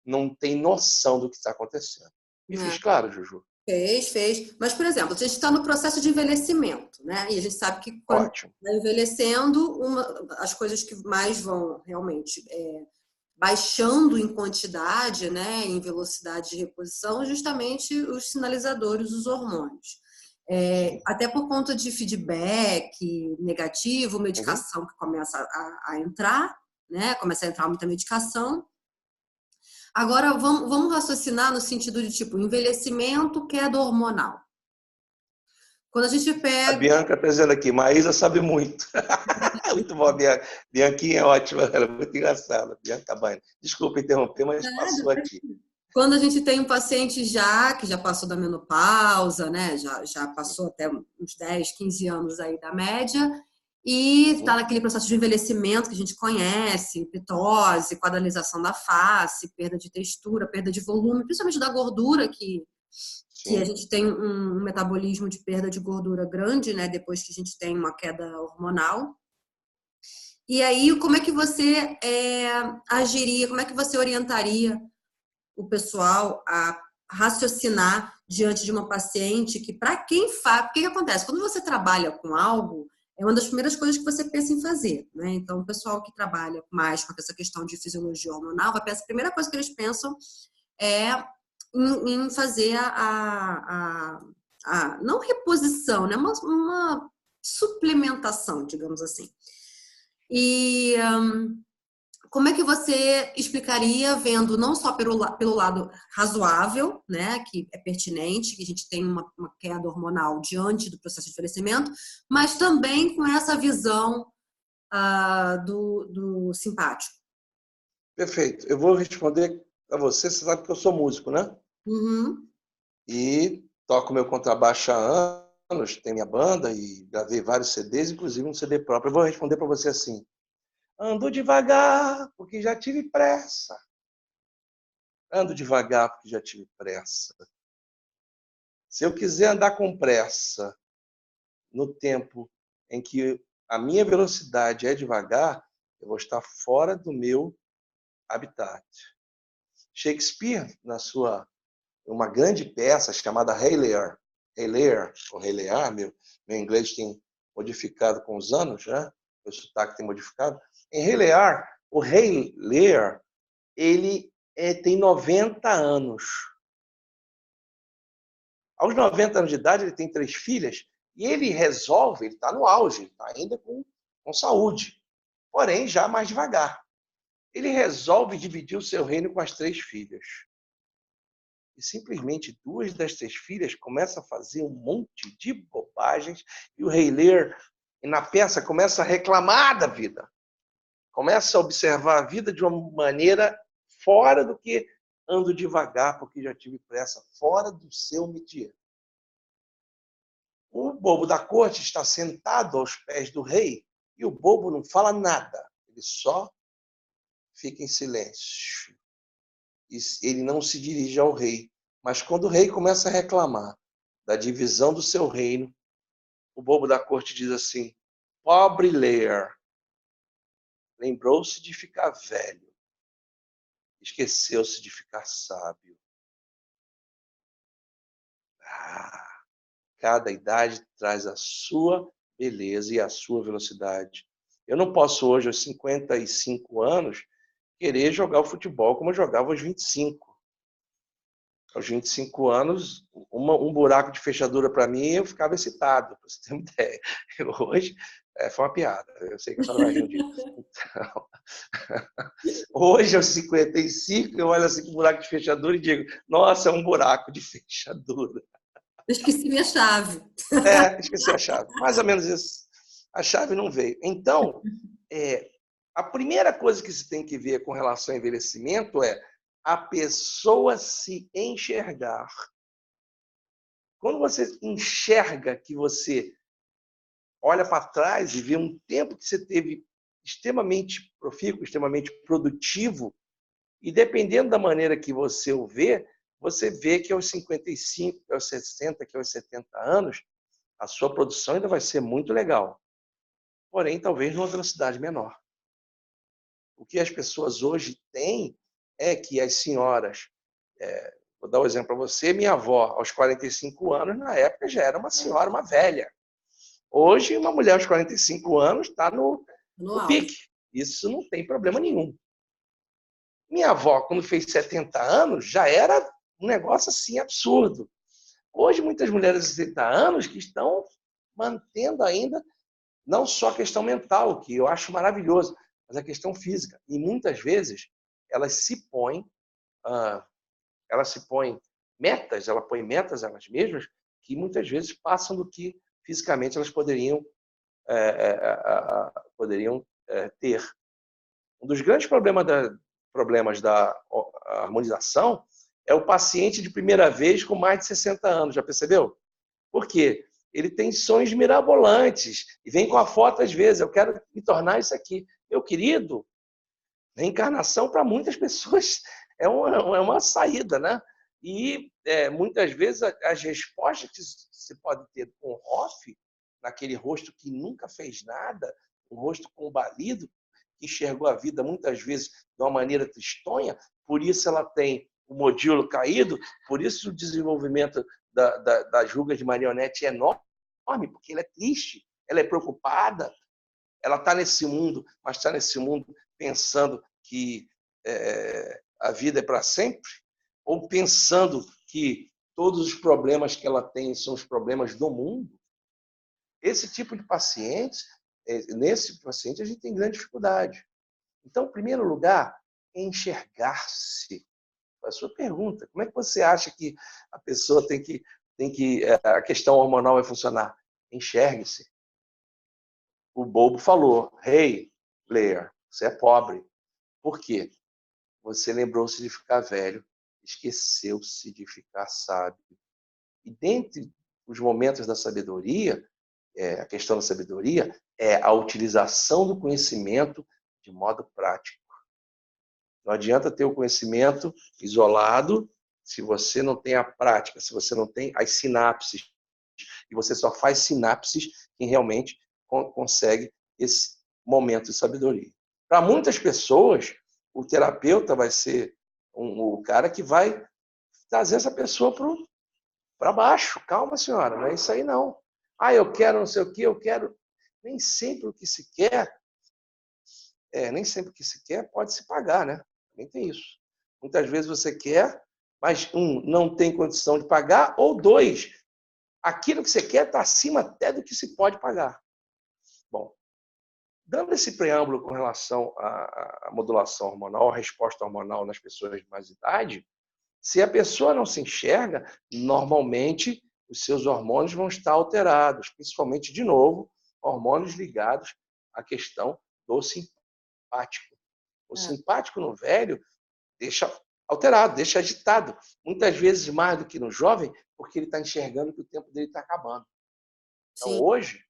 não tem noção do que está acontecendo. Me fiz claro, Juju? Fez. Mas, por exemplo, a gente está no processo de envelhecimento, né? E a gente sabe que quando vai envelhecendo, as coisas que mais vão realmente baixando em quantidade, né, em velocidade de reposição, justamente os sinalizadores, os hormônios. Até por conta de feedback negativo, medicação que começa a entrar, né? Começa a entrar muita medicação. Agora, vamos raciocinar no sentido de, tipo, envelhecimento, queda hormonal. Quando a gente pega... A Bianca está dizendo aqui, Maísa sabe muito. Muito bom, Bianca. Bianquinha é ótima, ela é muito engraçada. Bianca Banha. Desculpa interromper, mas passou aqui. Quando a gente tem um paciente que já passou da menopausa, né? Já passou até uns 10, 15 anos aí da média, e está naquele processo de envelhecimento que a gente conhece, pitose, quadralização da face, perda de textura, perda de volume, principalmente da gordura, que a gente tem um metabolismo de perda de gordura grande, né? Depois que a gente tem uma queda hormonal. E aí, como é que você agiria, como é que você orientaria o pessoal a raciocinar diante de uma paciente que, para quem faz... O que acontece? Quando você trabalha com algo, é uma das primeiras coisas que você pensa em fazer, né? Então, o pessoal que trabalha mais com essa questão de fisiologia hormonal, a primeira coisa que eles pensam é em fazer não reposição, né? Uma suplementação, digamos assim. E Como é que você explicaria, vendo não só pelo lado razoável, né, que é pertinente, que a gente tem uma queda hormonal diante do processo de envelhecimento, mas também com essa visão do simpático? Perfeito. Eu vou responder a você. Você sabe que eu sou músico, né? Uhum. E toco meu contrabaixo há anos, tenho minha banda e gravei vários CDs, inclusive um CD próprio. Eu vou responder para você assim: ando devagar, porque já tive pressa. Ando devagar, porque já tive pressa. Se eu quiser andar com pressa no tempo em que a minha velocidade é devagar, eu vou estar fora do meu habitat. Shakespeare, na sua uma grande peça chamada Rei Lear, ou Rei Lear, meu inglês tem modificado com os anos, né? O sotaque tem modificado. Em Rei Lear, o Rei Lear, ele tem 90 anos. Aos 90 anos de idade, ele tem 3 filhas, e ele resolve, ele está no auge, ele está ainda com saúde, porém já mais devagar. Ele resolve dividir o seu reino com as 3 filhas. E simplesmente 2 das 3 filhas começam a fazer um monte de bobagens, e o Rei Lear, na peça, começa a reclamar da vida. Começa a observar a vida de uma maneira fora do que ando devagar, porque já tive pressa, fora do seu métier. O bobo da corte está sentado aos pés do rei e o bobo não fala nada. Ele só fica em silêncio. E ele não se dirige ao rei. Mas quando o rei começa a reclamar da divisão do seu reino, o bobo da corte diz assim: pobre Lear, lembrou-se de ficar velho, esqueceu-se de ficar sábio. Cada idade traz a sua beleza e a sua velocidade. Eu não posso hoje, aos 55 anos, querer jogar o futebol como eu jogava aos 25. Aos 25 anos, um buraco de fechadura para mim, eu ficava excitado, para você ter uma ideia. Hoje, foi uma piada, eu sei que a senhora vai rir um dia. Então, hoje, aos 55, eu olho assim para o buraco de fechadura e digo: nossa, é um buraco de fechadura. Eu esqueci minha chave. Esqueci a chave. Mais ou menos isso. A chave não veio. Então, a primeira coisa que se tem que ver com relação ao envelhecimento é a pessoa se enxergar. Quando você enxerga que você olha para trás e vê um tempo que você teve extremamente profícuo, extremamente produtivo, e dependendo da maneira que você o vê, você vê que aos 55, que aos 60, que aos 70 anos, a sua produção ainda vai ser muito legal. Porém, talvez numa velocidade menor. O que as pessoas hoje têm é que as senhoras, vou dar um exemplo para você, minha avó, aos 45 anos, na época já era uma senhora, uma velha. Hoje, uma mulher aos 45 anos está no pique. Isso não tem problema nenhum. Minha avó, quando fez 70 anos, já era um negócio assim absurdo. Hoje, muitas mulheres de 60 anos que estão mantendo ainda não só a questão mental, que eu acho maravilhoso, mas a questão física. E muitas vezes elas se põem metas, ela põe metas elas mesmas que muitas vezes passam do que fisicamente elas poderiam ter. Um dos grandes problemas da harmonização é o paciente de primeira vez com mais de 60 anos, já percebeu? Por quê? Ele tem sonhos mirabolantes e vem com a foto às vezes: eu quero me tornar isso aqui. Meu querido, reencarnação para muitas pessoas é uma saída, né? E muitas vezes as respostas que se pode ter com o Hoff, naquele rosto que nunca fez nada, um rosto combalido, que enxergou a vida muitas vezes de uma maneira tristonha, por isso ela tem o modíolo caído, por isso o desenvolvimento das rugas de marionete é enorme, porque ela é triste, ela é preocupada, ela está nesse mundo, mas está nesse mundo pensando que a vida é para sempre, ou pensando que todos os problemas que ela tem são os problemas do mundo. Esse tipo de paciente, nesse paciente a gente tem grande dificuldade. Então, em primeiro lugar, é enxergar-se. A sua pergunta, como é que você acha que a pessoa a questão hormonal vai funcionar? Enxergue-se. O bobo falou, hey, Blair, você é pobre. Por quê? Você lembrou-se de ficar velho, esqueceu-se de ficar sábio. E dentre os momentos da sabedoria, a questão da sabedoria é a utilização do conhecimento de modo prático. Não adianta ter o conhecimento isolado se você não tem a prática, se você não tem as sinapses. E você só faz sinapses quem realmente consegue esse momento de sabedoria. Para muitas pessoas, o terapeuta vai ser o cara que vai trazer essa pessoa para baixo. Calma, senhora, não é isso aí não. Ah, eu quero não sei o que, eu quero. Nem sempre o que se quer, nem sempre o que se quer pode se pagar, né? Também tem isso. Muitas vezes você quer, mas não tem condição de pagar, ou dois, aquilo que você quer está acima até do que se pode pagar. Bom, dando esse preâmbulo com relação à modulação hormonal, à resposta hormonal nas pessoas de mais idade, se a pessoa não se enxerga, normalmente os seus hormônios vão estar alterados, principalmente, de novo, hormônios ligados à questão do simpático. O simpático no velho deixa alterado, deixa agitado. Muitas vezes mais do que no jovem, porque ele está enxergando que o tempo dele está acabando. Então, Sim. hoje,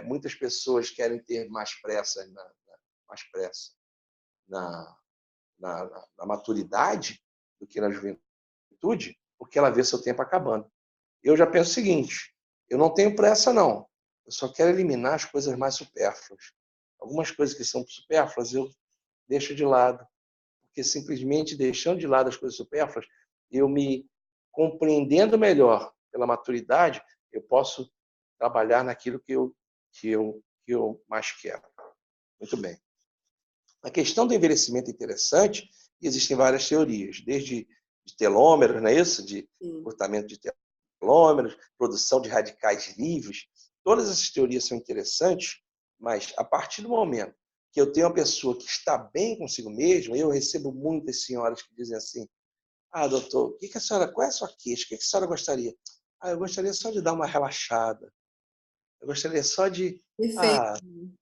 muitas pessoas querem ter mais pressa na maturidade do que na juventude, porque ela vê seu tempo acabando. Eu já penso o seguinte, eu não tenho pressa, não. Eu só quero eliminar as coisas mais supérfluas. Algumas coisas que são supérfluas eu deixo de lado, porque simplesmente deixando de lado as coisas supérfluas, eu me compreendendo melhor pela maturidade, eu posso trabalhar naquilo que eu mais quero. Muito bem. A questão do envelhecimento é interessante, e existem várias teorias, desde de telômeros, não é isso? De encurtamento de telômeros, produção de radicais livres. Todas essas teorias são interessantes, mas a partir do momento que eu tenho uma pessoa que está bem consigo mesma, eu recebo muitas senhoras que dizem assim, doutor, qual é a sua queixa? O que a senhora gostaria? Eu gostaria só de dar uma relaxada. Eu gostaria só de... Perfeito.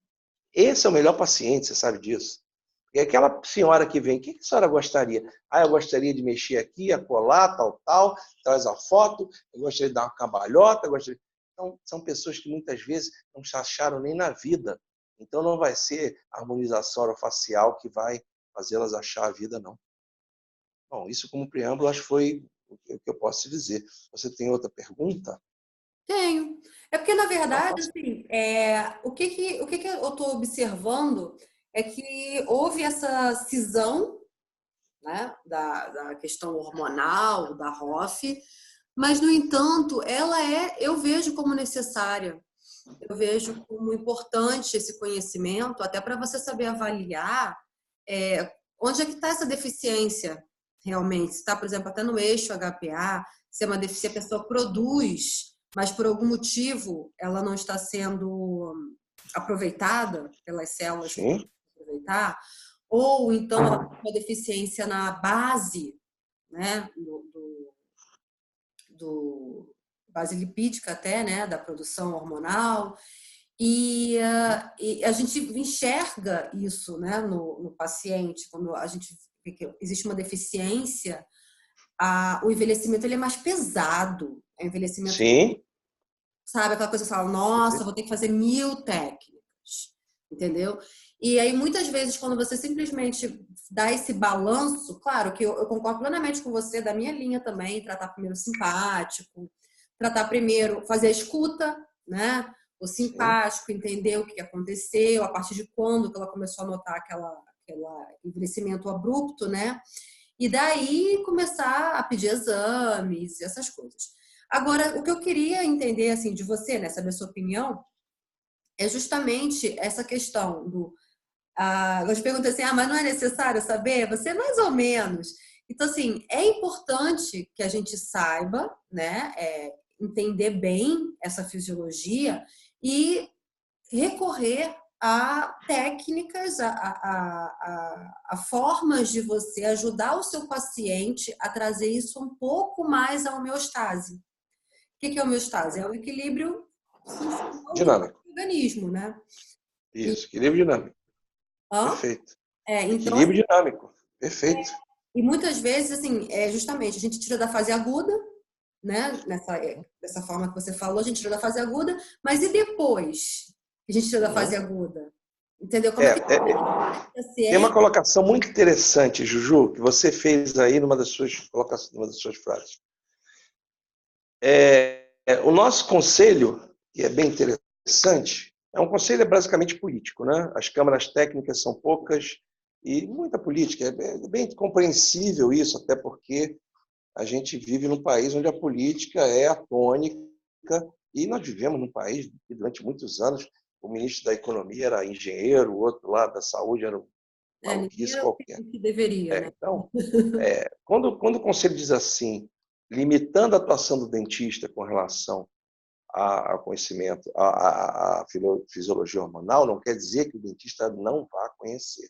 Esse é o melhor paciente, você sabe disso. E aquela senhora que vem, o que a senhora gostaria? Eu gostaria de mexer aqui, acolá, tal, traz a foto, eu gostaria de dar uma cambalhota, Então, são pessoas que muitas vezes não se acharam nem na vida. Então, não vai ser a harmonização orofacial que vai fazê-las achar a vida, não. Bom, isso como preâmbulo, acho que foi o que eu posso te dizer. Você tem outra pergunta? Tenho. É porque, na Então, verdade, faça. assim, o que eu estou observando é que houve essa cisão, né, da questão hormonal, da ROF, mas, no entanto, eu vejo como necessária. Eu vejo como importante esse conhecimento, até para você saber avaliar onde é que está essa deficiência realmente. Se está, por exemplo, até no eixo HPA, se a pessoa produz, mas por algum motivo ela não está sendo aproveitada pelas células que Sim. aproveitar, ou então ela tem uma deficiência na base, né, do base lipídica até, né, da produção hormonal, e a gente enxerga isso, né, no paciente, quando a gente vê que existe uma deficiência, o envelhecimento ele é mais pesado, é um envelhecimento, Sim. sabe, aquela coisa que você fala, nossa, vou ter que fazer 1000 técnicas, entendeu? E aí, muitas vezes, quando você simplesmente dá esse balanço, claro que eu concordo plenamente com você, da minha linha também, tratar primeiro o simpático, tratar primeiro, fazer a escuta, né? O simpático, entender o que aconteceu, a partir de quando que ela começou a notar aquele envelhecimento abrupto, né? E daí começar a pedir exames, essas coisas. Agora, o que eu queria entender, assim, de você, né, saber a sua opinião, é justamente essa questão do... eu te perguntei assim, mas não é necessário saber? Você, mais ou menos. Então, assim, é importante que a gente saiba, né, entender bem essa fisiologia e recorrer a técnicas, a formas de você ajudar o seu paciente a trazer isso um pouco mais à homeostase. O que é homeostase? É o equilíbrio funcional do Dinâmico. organismo, né? Isso, equilíbrio dinâmico. Hã? Perfeito. Então, Equilíbrio dinâmico. Perfeito. e muitas vezes, assim, justamente, a gente tira da fase aguda, né? Dessa forma que você falou, a gente tira da fase aguda, mas e depois que a gente tira da fase Uhum. aguda? Entendeu? Como é que a Tem uma ciência... colocação muito interessante, Juju, que você fez aí numa das suas colocações, numa das suas frases. O nosso conselho, que é bem interessante, é um conselho basicamente político, né? As câmaras técnicas são poucas e muita política. É bem compreensível isso, até porque a gente vive num país onde a política é a tônica e nós vivemos num país que durante muitos anos o ministro da Economia era engenheiro, o outro lá da saúde era um ninguém maluquice era qualquer. o que deveria, né? Então, quando o conselho diz assim, limitando a atuação do dentista com relação ao conhecimento, à fisiologia hormonal, não quer dizer que o dentista não vá conhecer.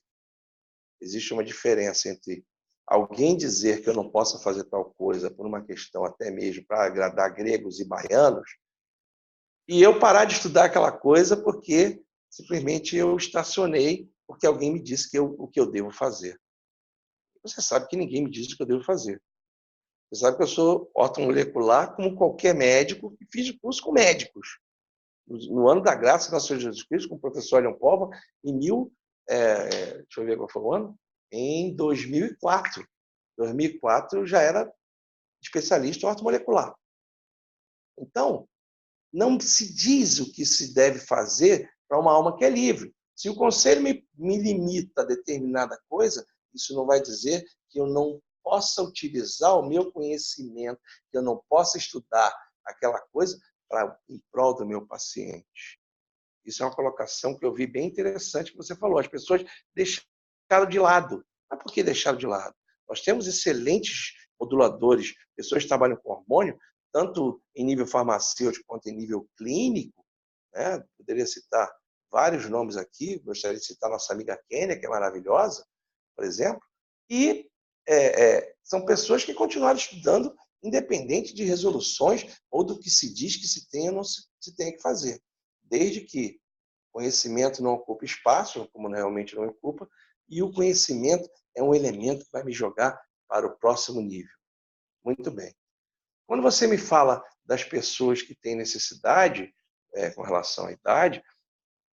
Existe uma diferença entre alguém dizer que eu não posso fazer tal coisa por uma questão até mesmo para agradar gregos e baianos, e eu parar de estudar aquela coisa porque simplesmente eu estacionei porque alguém me disse o que eu devo fazer. Você sabe que ninguém me diz o que eu devo fazer. Você sabe que eu sou ortomolecular como qualquer médico e fiz curso com médicos. No ano da graça, Nosso Senhor Jesus Cristo, com o professor Leon Pova, deixa eu ver qual foi o ano, em 2004. 2004 eu já era especialista em ortomolecular. Então, não se diz o que se deve fazer para uma alma que é livre. Se o conselho me limita a determinada coisa, isso não vai dizer que eu não possa utilizar o meu conhecimento, que eu não possa estudar aquela coisa em prol do meu paciente. Isso é uma colocação que eu vi bem interessante que você falou. As pessoas deixaram de lado. Mas por que deixaram de lado? Nós temos excelentes moduladores, pessoas que trabalham com hormônio, tanto em nível farmacêutico quanto em nível clínico. Né? Poderia citar vários nomes aqui, gostaria de citar nossa amiga Kênia, que é maravilhosa, por exemplo, e são pessoas que continuaram estudando independente de resoluções ou do que se diz que se tem ou não se tem que fazer. Desde que o conhecimento não ocupa espaço, como realmente não ocupa, e o conhecimento é um elemento que vai me jogar para o próximo nível. Muito bem. Quando você me fala das pessoas que têm necessidade com relação à idade,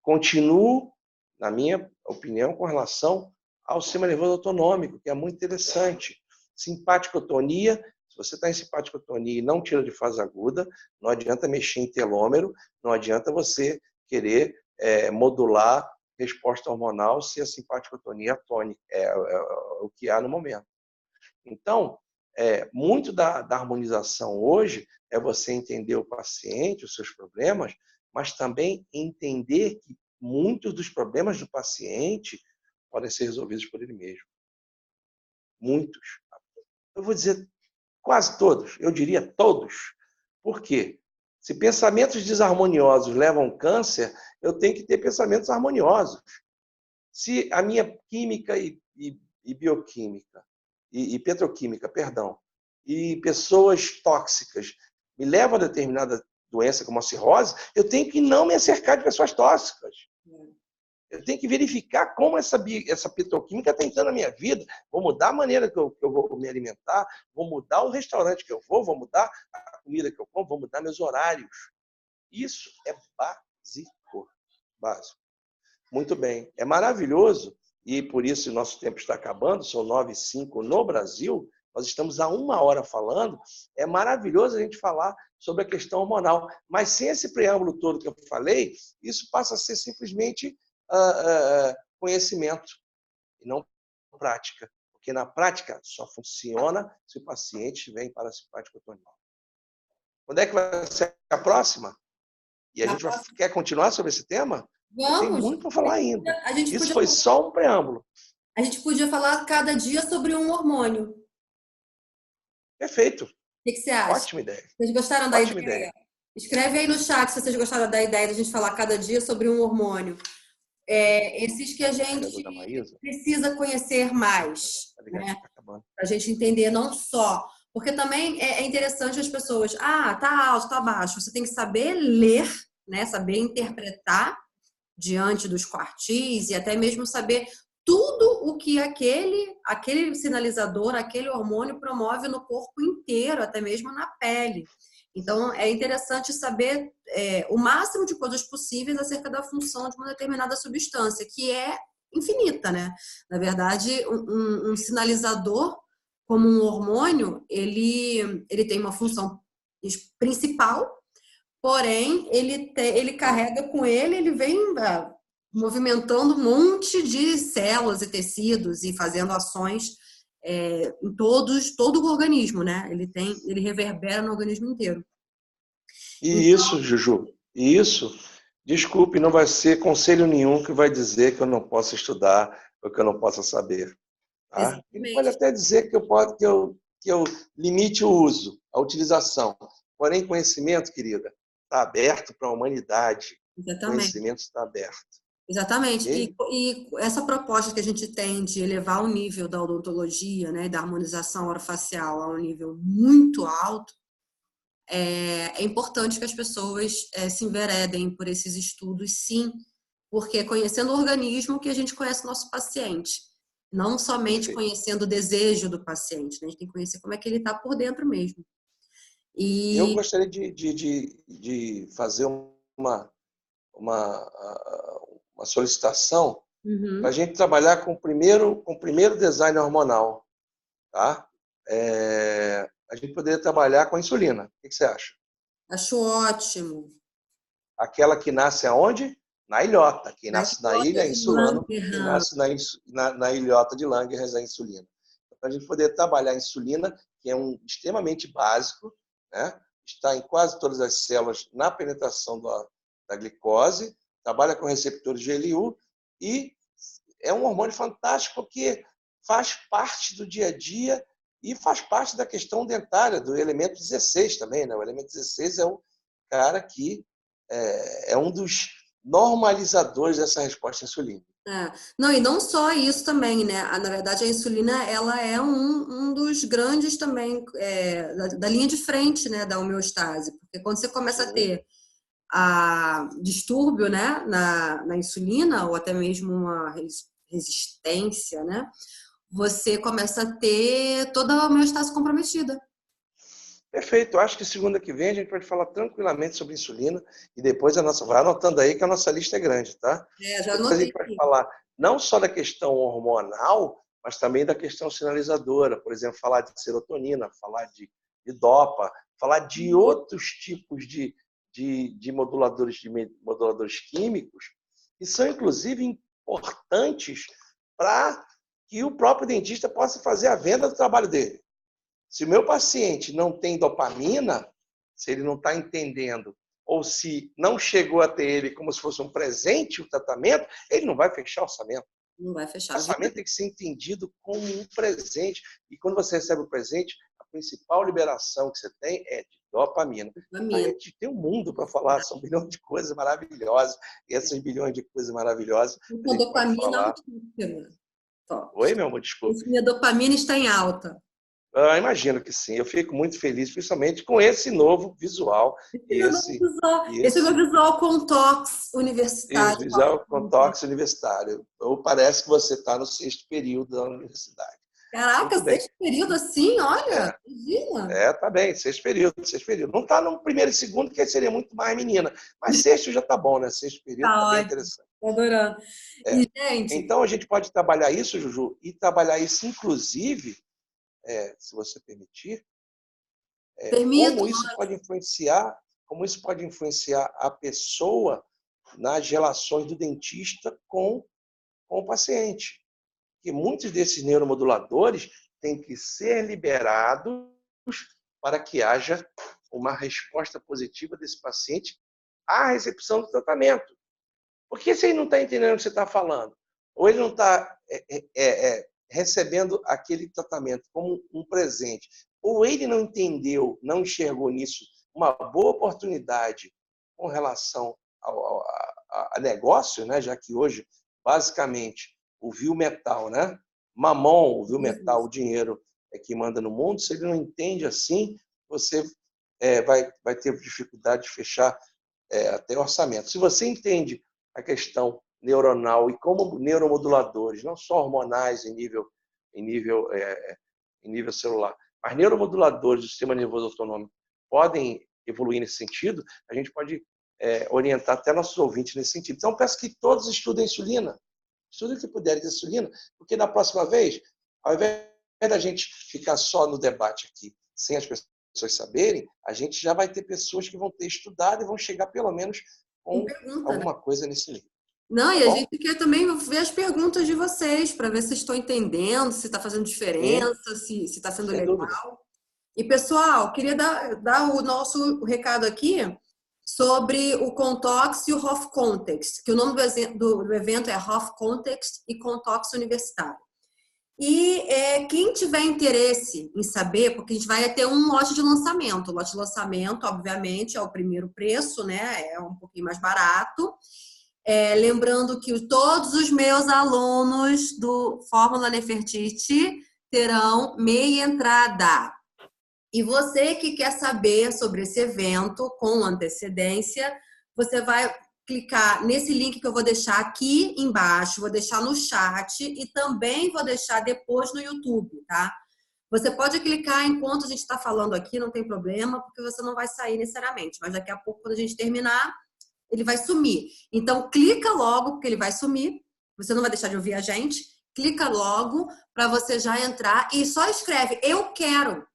continuo, na minha opinião, com relação ao sistema nervoso autonômico, que é muito interessante. Simpaticotonia, se você está em simpaticotonia e não tira de fase aguda, não adianta mexer em telômero, não adianta você querer modular resposta hormonal se a simpaticotonia tônica é o que há no momento. Então, muito da harmonização hoje é você entender o paciente, os seus problemas, mas também entender que muitos dos problemas do paciente podem ser resolvidos por ele mesmo. Muitos. Eu vou dizer quase todos, eu diria todos. Por quê? Se pensamentos desarmoniosos levam ao câncer, eu tenho que ter pensamentos harmoniosos. Se a minha química e bioquímica, e petroquímica, perdão, e pessoas tóxicas me levam a determinada doença como a cirrose, eu tenho que não me acercar de pessoas tóxicas. Eu tenho que verificar como essa petroquímica está entrando na minha vida. Vou mudar a maneira que eu vou me alimentar, vou mudar o restaurante que eu vou mudar a comida que eu como, vou mudar meus horários. Isso é básico. Básico. Muito bem. É maravilhoso, e por isso o nosso tempo está acabando, são 9h05 no Brasil, nós estamos há 1 hora falando, é maravilhoso a gente falar sobre a questão hormonal, mas sem esse preâmbulo todo que eu falei, isso passa a ser simplesmente conhecimento, e não prática, porque na prática só funciona se o paciente estiver em parasimpático hormonal. Quando é que vai ser a próxima? E a gente quer continuar sobre esse tema? Tem Vamos. muito para falar ainda. Isso Podia... foi só um preâmbulo. A gente podia falar cada dia sobre um hormônio. Perfeito. O que você acha? Ótima ideia. Vocês gostaram da ideia? Escreve aí no chat se vocês gostaram da ideia de a gente falar cada dia sobre um hormônio. esses que a gente da Maísa. precisa conhecer mais, Tá ligado? né? Tá acabando. Para a gente entender não só... Porque também é interessante as pessoas... Ah, tá alto, tá baixo. Você tem que saber ler, né? Saber interpretar diante dos quartis e até mesmo saber tudo o que aquele sinalizador, aquele hormônio promove no corpo inteiro, até mesmo na pele. Então, é interessante saber o máximo de coisas possíveis acerca da função de uma determinada substância, que é infinita, né? Na verdade, um sinalizador, como um hormônio, ele tem uma função principal, porém, ele carrega com ele vem movimentando um monte de células e tecidos e fazendo ações em todo o organismo, né? Ele reverbera no organismo inteiro. E isso, Juju, desculpe, não vai ser conselho nenhum que vai dizer que eu não posso estudar ou que eu não possa saber. Tá? Ele pode até dizer que eu limite o uso, a utilização. Porém, conhecimento, querida, está aberto para a humanidade. Exatamente. Conhecimento está aberto. Exatamente. Okay? E essa proposta que a gente tem de elevar o nível da odontologia, né, da harmonização orofacial a um nível muito alto, é importante que as pessoas se enveredem por esses estudos, sim, porque é conhecendo o organismo que a gente conhece o nosso paciente, não somente Perfeito. conhecendo o desejo do paciente, né? A gente tem que conhecer como é que ele está por dentro mesmo. Eu E gostaria de fazer uma solicitação para a gente trabalhar com o primeiro design hormonal. Tá? A gente poderia trabalhar com a insulina. O que você acha? acho ótimo. Aquela que nasce aonde? Na ilhota. Quem Na nasce na ilha é de insulano, quem Langerhans. nasce na ilhota de Langerhans é insulina. Então, a gente poderia trabalhar a insulina, que é extremamente básico, né? Está em quase todas as células na penetração da glicose, trabalha com receptores de GLU e é um hormônio fantástico porque faz parte do dia a dia e faz parte da questão dentária, do elemento 16 também. Né? O elemento 16 é o cara que é um dos normalizadores dessa resposta insulínica. Não, e não só isso também, né? Na verdade, a insulina, ela é um dos grandes também, da linha de frente, né, da homeostase. Porque quando você começa a ter distúrbio, né, na insulina, ou até mesmo uma resistência, né? Você começa a ter toda a homeostase comprometida. Perfeito. Eu acho que segunda que vem a gente pode falar tranquilamente sobre insulina e depois vai anotando aí que a nossa lista é grande, tá? Já Depois a anotei gente pode aqui. falar não só da questão hormonal, mas também da questão sinalizadora. Por exemplo, falar de serotonina, falar de dopa, falar de outros tipos de moduladores químicos que são, inclusive, importantes para que o próprio dentista possa fazer a venda do trabalho dele. Se o meu paciente não tem dopamina, se ele não está entendendo, ou se não chegou a ter ele como se fosse um presente, o tratamento, ele não vai fechar o orçamento. Não vai O fechar. orçamento tem que ser entendido como um presente. E quando você recebe o presente, a principal liberação que você tem é de dopamina. A gente tem um mundo para falar, são bilhões de coisas maravilhosas. E essas bilhões de coisas maravilhosas, a gente pode Dopamina falar. altíssima. Oi, meu amor, desculpa. Minha dopamina está em alta. Imagino que sim. Eu fico muito feliz, principalmente com esse novo visual. Esse é o meu visual com tox universitário. Visual com tox universitário. Ou parece que você está no 6º período da universidade. Caraca, Muito bem. 6º período assim? Olha, imagina. Tá bem, 6º período. Não está no 1º e 2º, que seria muito mais menina. Mas 6º já está bom, né? 6º período está bem interessante. Tô adorando. E, gente... Então, a gente pode trabalhar isso, Juju, e trabalhar isso, inclusive, se você permitir, Permito. como isso pode influenciar a pessoa nas relações do dentista com o paciente. Que muitos desses neuromoduladores têm que ser liberados para que haja uma resposta positiva desse paciente à recepção do tratamento. Porque se ele não está entendendo o que você está falando, ou ele não está recebendo aquele tratamento como um presente, ou ele não entendeu, não enxergou nisso uma boa oportunidade com relação a negócio, né? Já que hoje, basicamente, o vil metal, né? Mamon, o vil metal, o dinheiro é que manda no mundo. Se ele não entende assim, você vai ter dificuldade de fechar até orçamento. Se você entende a questão neuronal e como neuromoduladores, não só hormonais em nível, em nível celular, mas neuromoduladores do sistema nervoso autonômico podem evoluir nesse sentido, a gente pode orientar até nossos ouvintes nesse sentido. Então, peço que todos estudem insulina, estudem o que puderem de insulina, porque na próxima vez, ao invés da gente ficar só no debate aqui, sem as pessoas saberem, a gente já vai ter pessoas que vão ter estudado e vão chegar pelo menos com alguma coisa nesse nível. Não, e a gente quer também ver as perguntas de vocês, para ver se estão entendendo, se está fazendo diferença, se está sendo legal. Dúvida. E, pessoal, queria dar o nosso recado aqui sobre o Contox e o HOF Context, que o nome do evento é HOF Context e Contox Universitário. E quem tiver interesse em saber, porque a gente vai ter um lote de lançamento. O lote de lançamento, obviamente, é o primeiro preço, né? É um pouquinho mais barato. Lembrando que todos os meus alunos do Fórmula Nefertiti terão meia entrada. E você que quer saber sobre esse evento com antecedência, você vai clicar nesse link que eu vou deixar aqui embaixo, vou deixar no chat e também vou deixar depois no YouTube, tá? Você pode clicar enquanto a gente está falando aqui, não tem problema, porque você não vai sair necessariamente, mas daqui a pouco, quando a gente terminar, ele vai sumir. Então, clica logo, porque ele vai sumir. Você não vai deixar de ouvir a gente. Clica logo para você já entrar e só escreve "eu quero".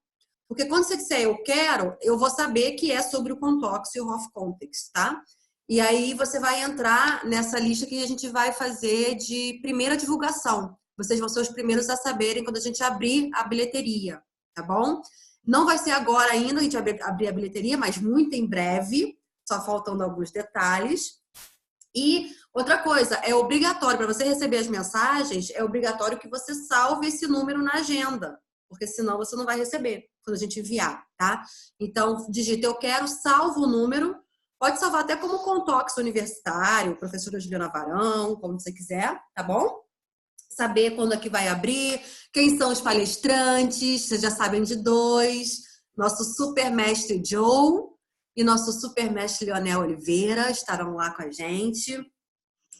Porque quando você disser "eu quero", eu vou saber que é sobre o Contox e o HOF Context, tá? E aí você vai entrar nessa lista que a gente vai fazer de primeira divulgação. Vocês vão ser os primeiros a saberem quando a gente abrir a bilheteria, tá bom? Não vai ser agora ainda a gente abrir a bilheteria, mas muito em breve, só faltando alguns detalhes. E outra coisa, é obrigatório, para você receber as mensagens, é obrigatório que você salve esse número na agenda, porque senão você não vai receber quando a gente enviar, tá? Então, digita "eu quero", salva o número, pode salvar até como Contox Universitário, professora Juliana Varão, como você quiser, tá bom? Saber quando é que vai abrir, quem são os palestrantes, vocês já sabem de dois, nosso super mestre Joe e nosso super mestre Leonel Oliveira estarão lá com a gente.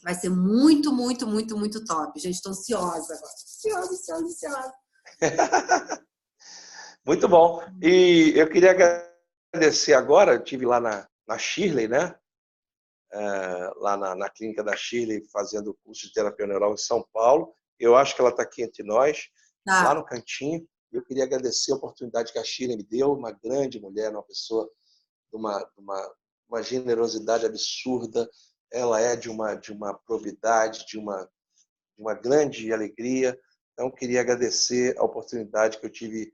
Vai ser muito, muito, muito, muito top. Gente, estou ansiosa agora. Ansiosa. Muito bom. E eu queria agradecer agora, eu estive lá na Shirley, né? Lá na clínica da Shirley, fazendo o curso de terapia neural em São Paulo. Eu acho que ela está aqui entre nós, lá no cantinho. Eu queria agradecer a oportunidade que a Shirley me deu, uma grande mulher, uma pessoa de uma generosidade absurda. Ela é de uma probidade, de uma grande alegria. Então, queria agradecer a oportunidade que eu tive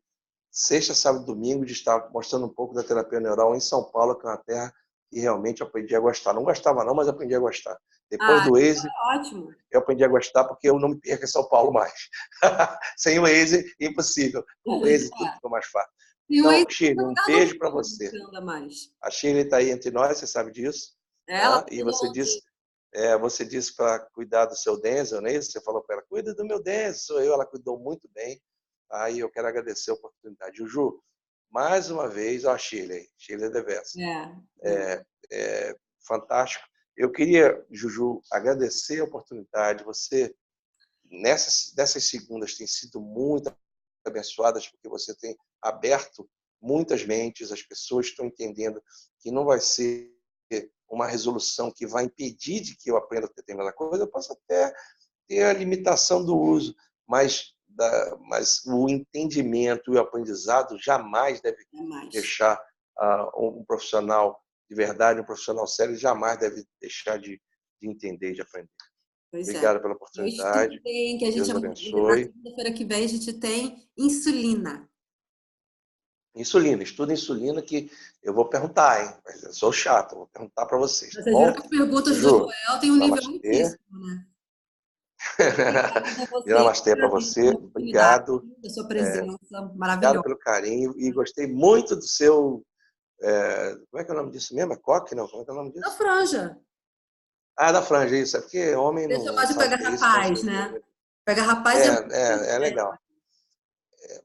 sexta, sábado e domingo de estar mostrando um pouco da terapia neural em São Paulo, que é uma terra que realmente aprendi a gostar. Não gostava não, mas aprendi a gostar. Depois do Waze, eu aprendi a gostar porque eu não me perco em São Paulo mais. Sem o Waze, impossível. Com o Waze tudo ficou mais fácil. Então, Shirley, um beijo para você. A Shirley está aí entre nós, você sabe disso. Tá? E você disse para cuidar do seu Denzel, não é isso? Você falou para ela, cuida do meu Denzel, sou eu. Ela cuidou muito bem. Aí eu quero agradecer a oportunidade. Juju, mais uma vez, a Shirley Deversa. Fantástico. Eu queria, Juju, agradecer a oportunidade. Você, nessas segundas, tem sido muito abençoadas, porque você tem aberto muitas mentes, as pessoas estão entendendo que não vai ser uma resolução que vai impedir de que eu aprenda determinada coisa. Eu posso até ter a limitação do uso, mas o entendimento e o aprendizado jamais deve deixar um profissional de verdade, um profissional sério, jamais deve deixar de entender e de aprender. Obrigado pela oportunidade. Deus abençoe. Na segunda-feira que vem a gente tem insulina. Insulina, estuda insulina que eu vou perguntar, hein? Mas eu sou chato, vou perguntar para vocês. Vocês viram que as perguntas do Joel têm um nível altíssimo, né? Namastê para você, obrigado. Da sua presença maravilhosa. Obrigado pelo carinho e gostei muito do seu. Como é que é o nome disso mesmo? É coque? Não, como é que é o nome disso? Da franja. Ah, da franja, isso. É porque homem Eu não chamo de sabe o Pega que é isso, mas Rapaz, né? Pega Rapaz é muito é legal.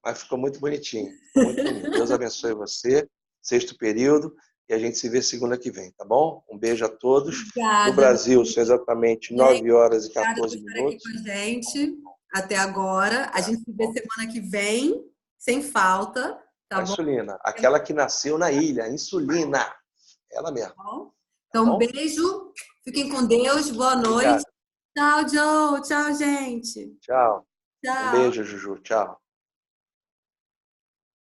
Mas ficou muito bonitinho. Ficou muito bonito. Deus abençoe você, sexto período, e a gente se vê segunda que vem, tá bom? Um beijo a todos. No obrigada. Brasil, são exatamente Gente, 9 horas e obrigada por 14 estar aqui minutos. com a gente até agora. A Tá gente se vê bom? semana que vem, sem falta, A tá bom? insulina, aquela que nasceu na ilha, a insulina. Ela mesmo, tá Então, um bom? beijo, fiquem com Deus, boa noite. Obrigado. Tchau, Joe. Tchau, gente. Tchau. Um Tchau. beijo, Juju. Tchau.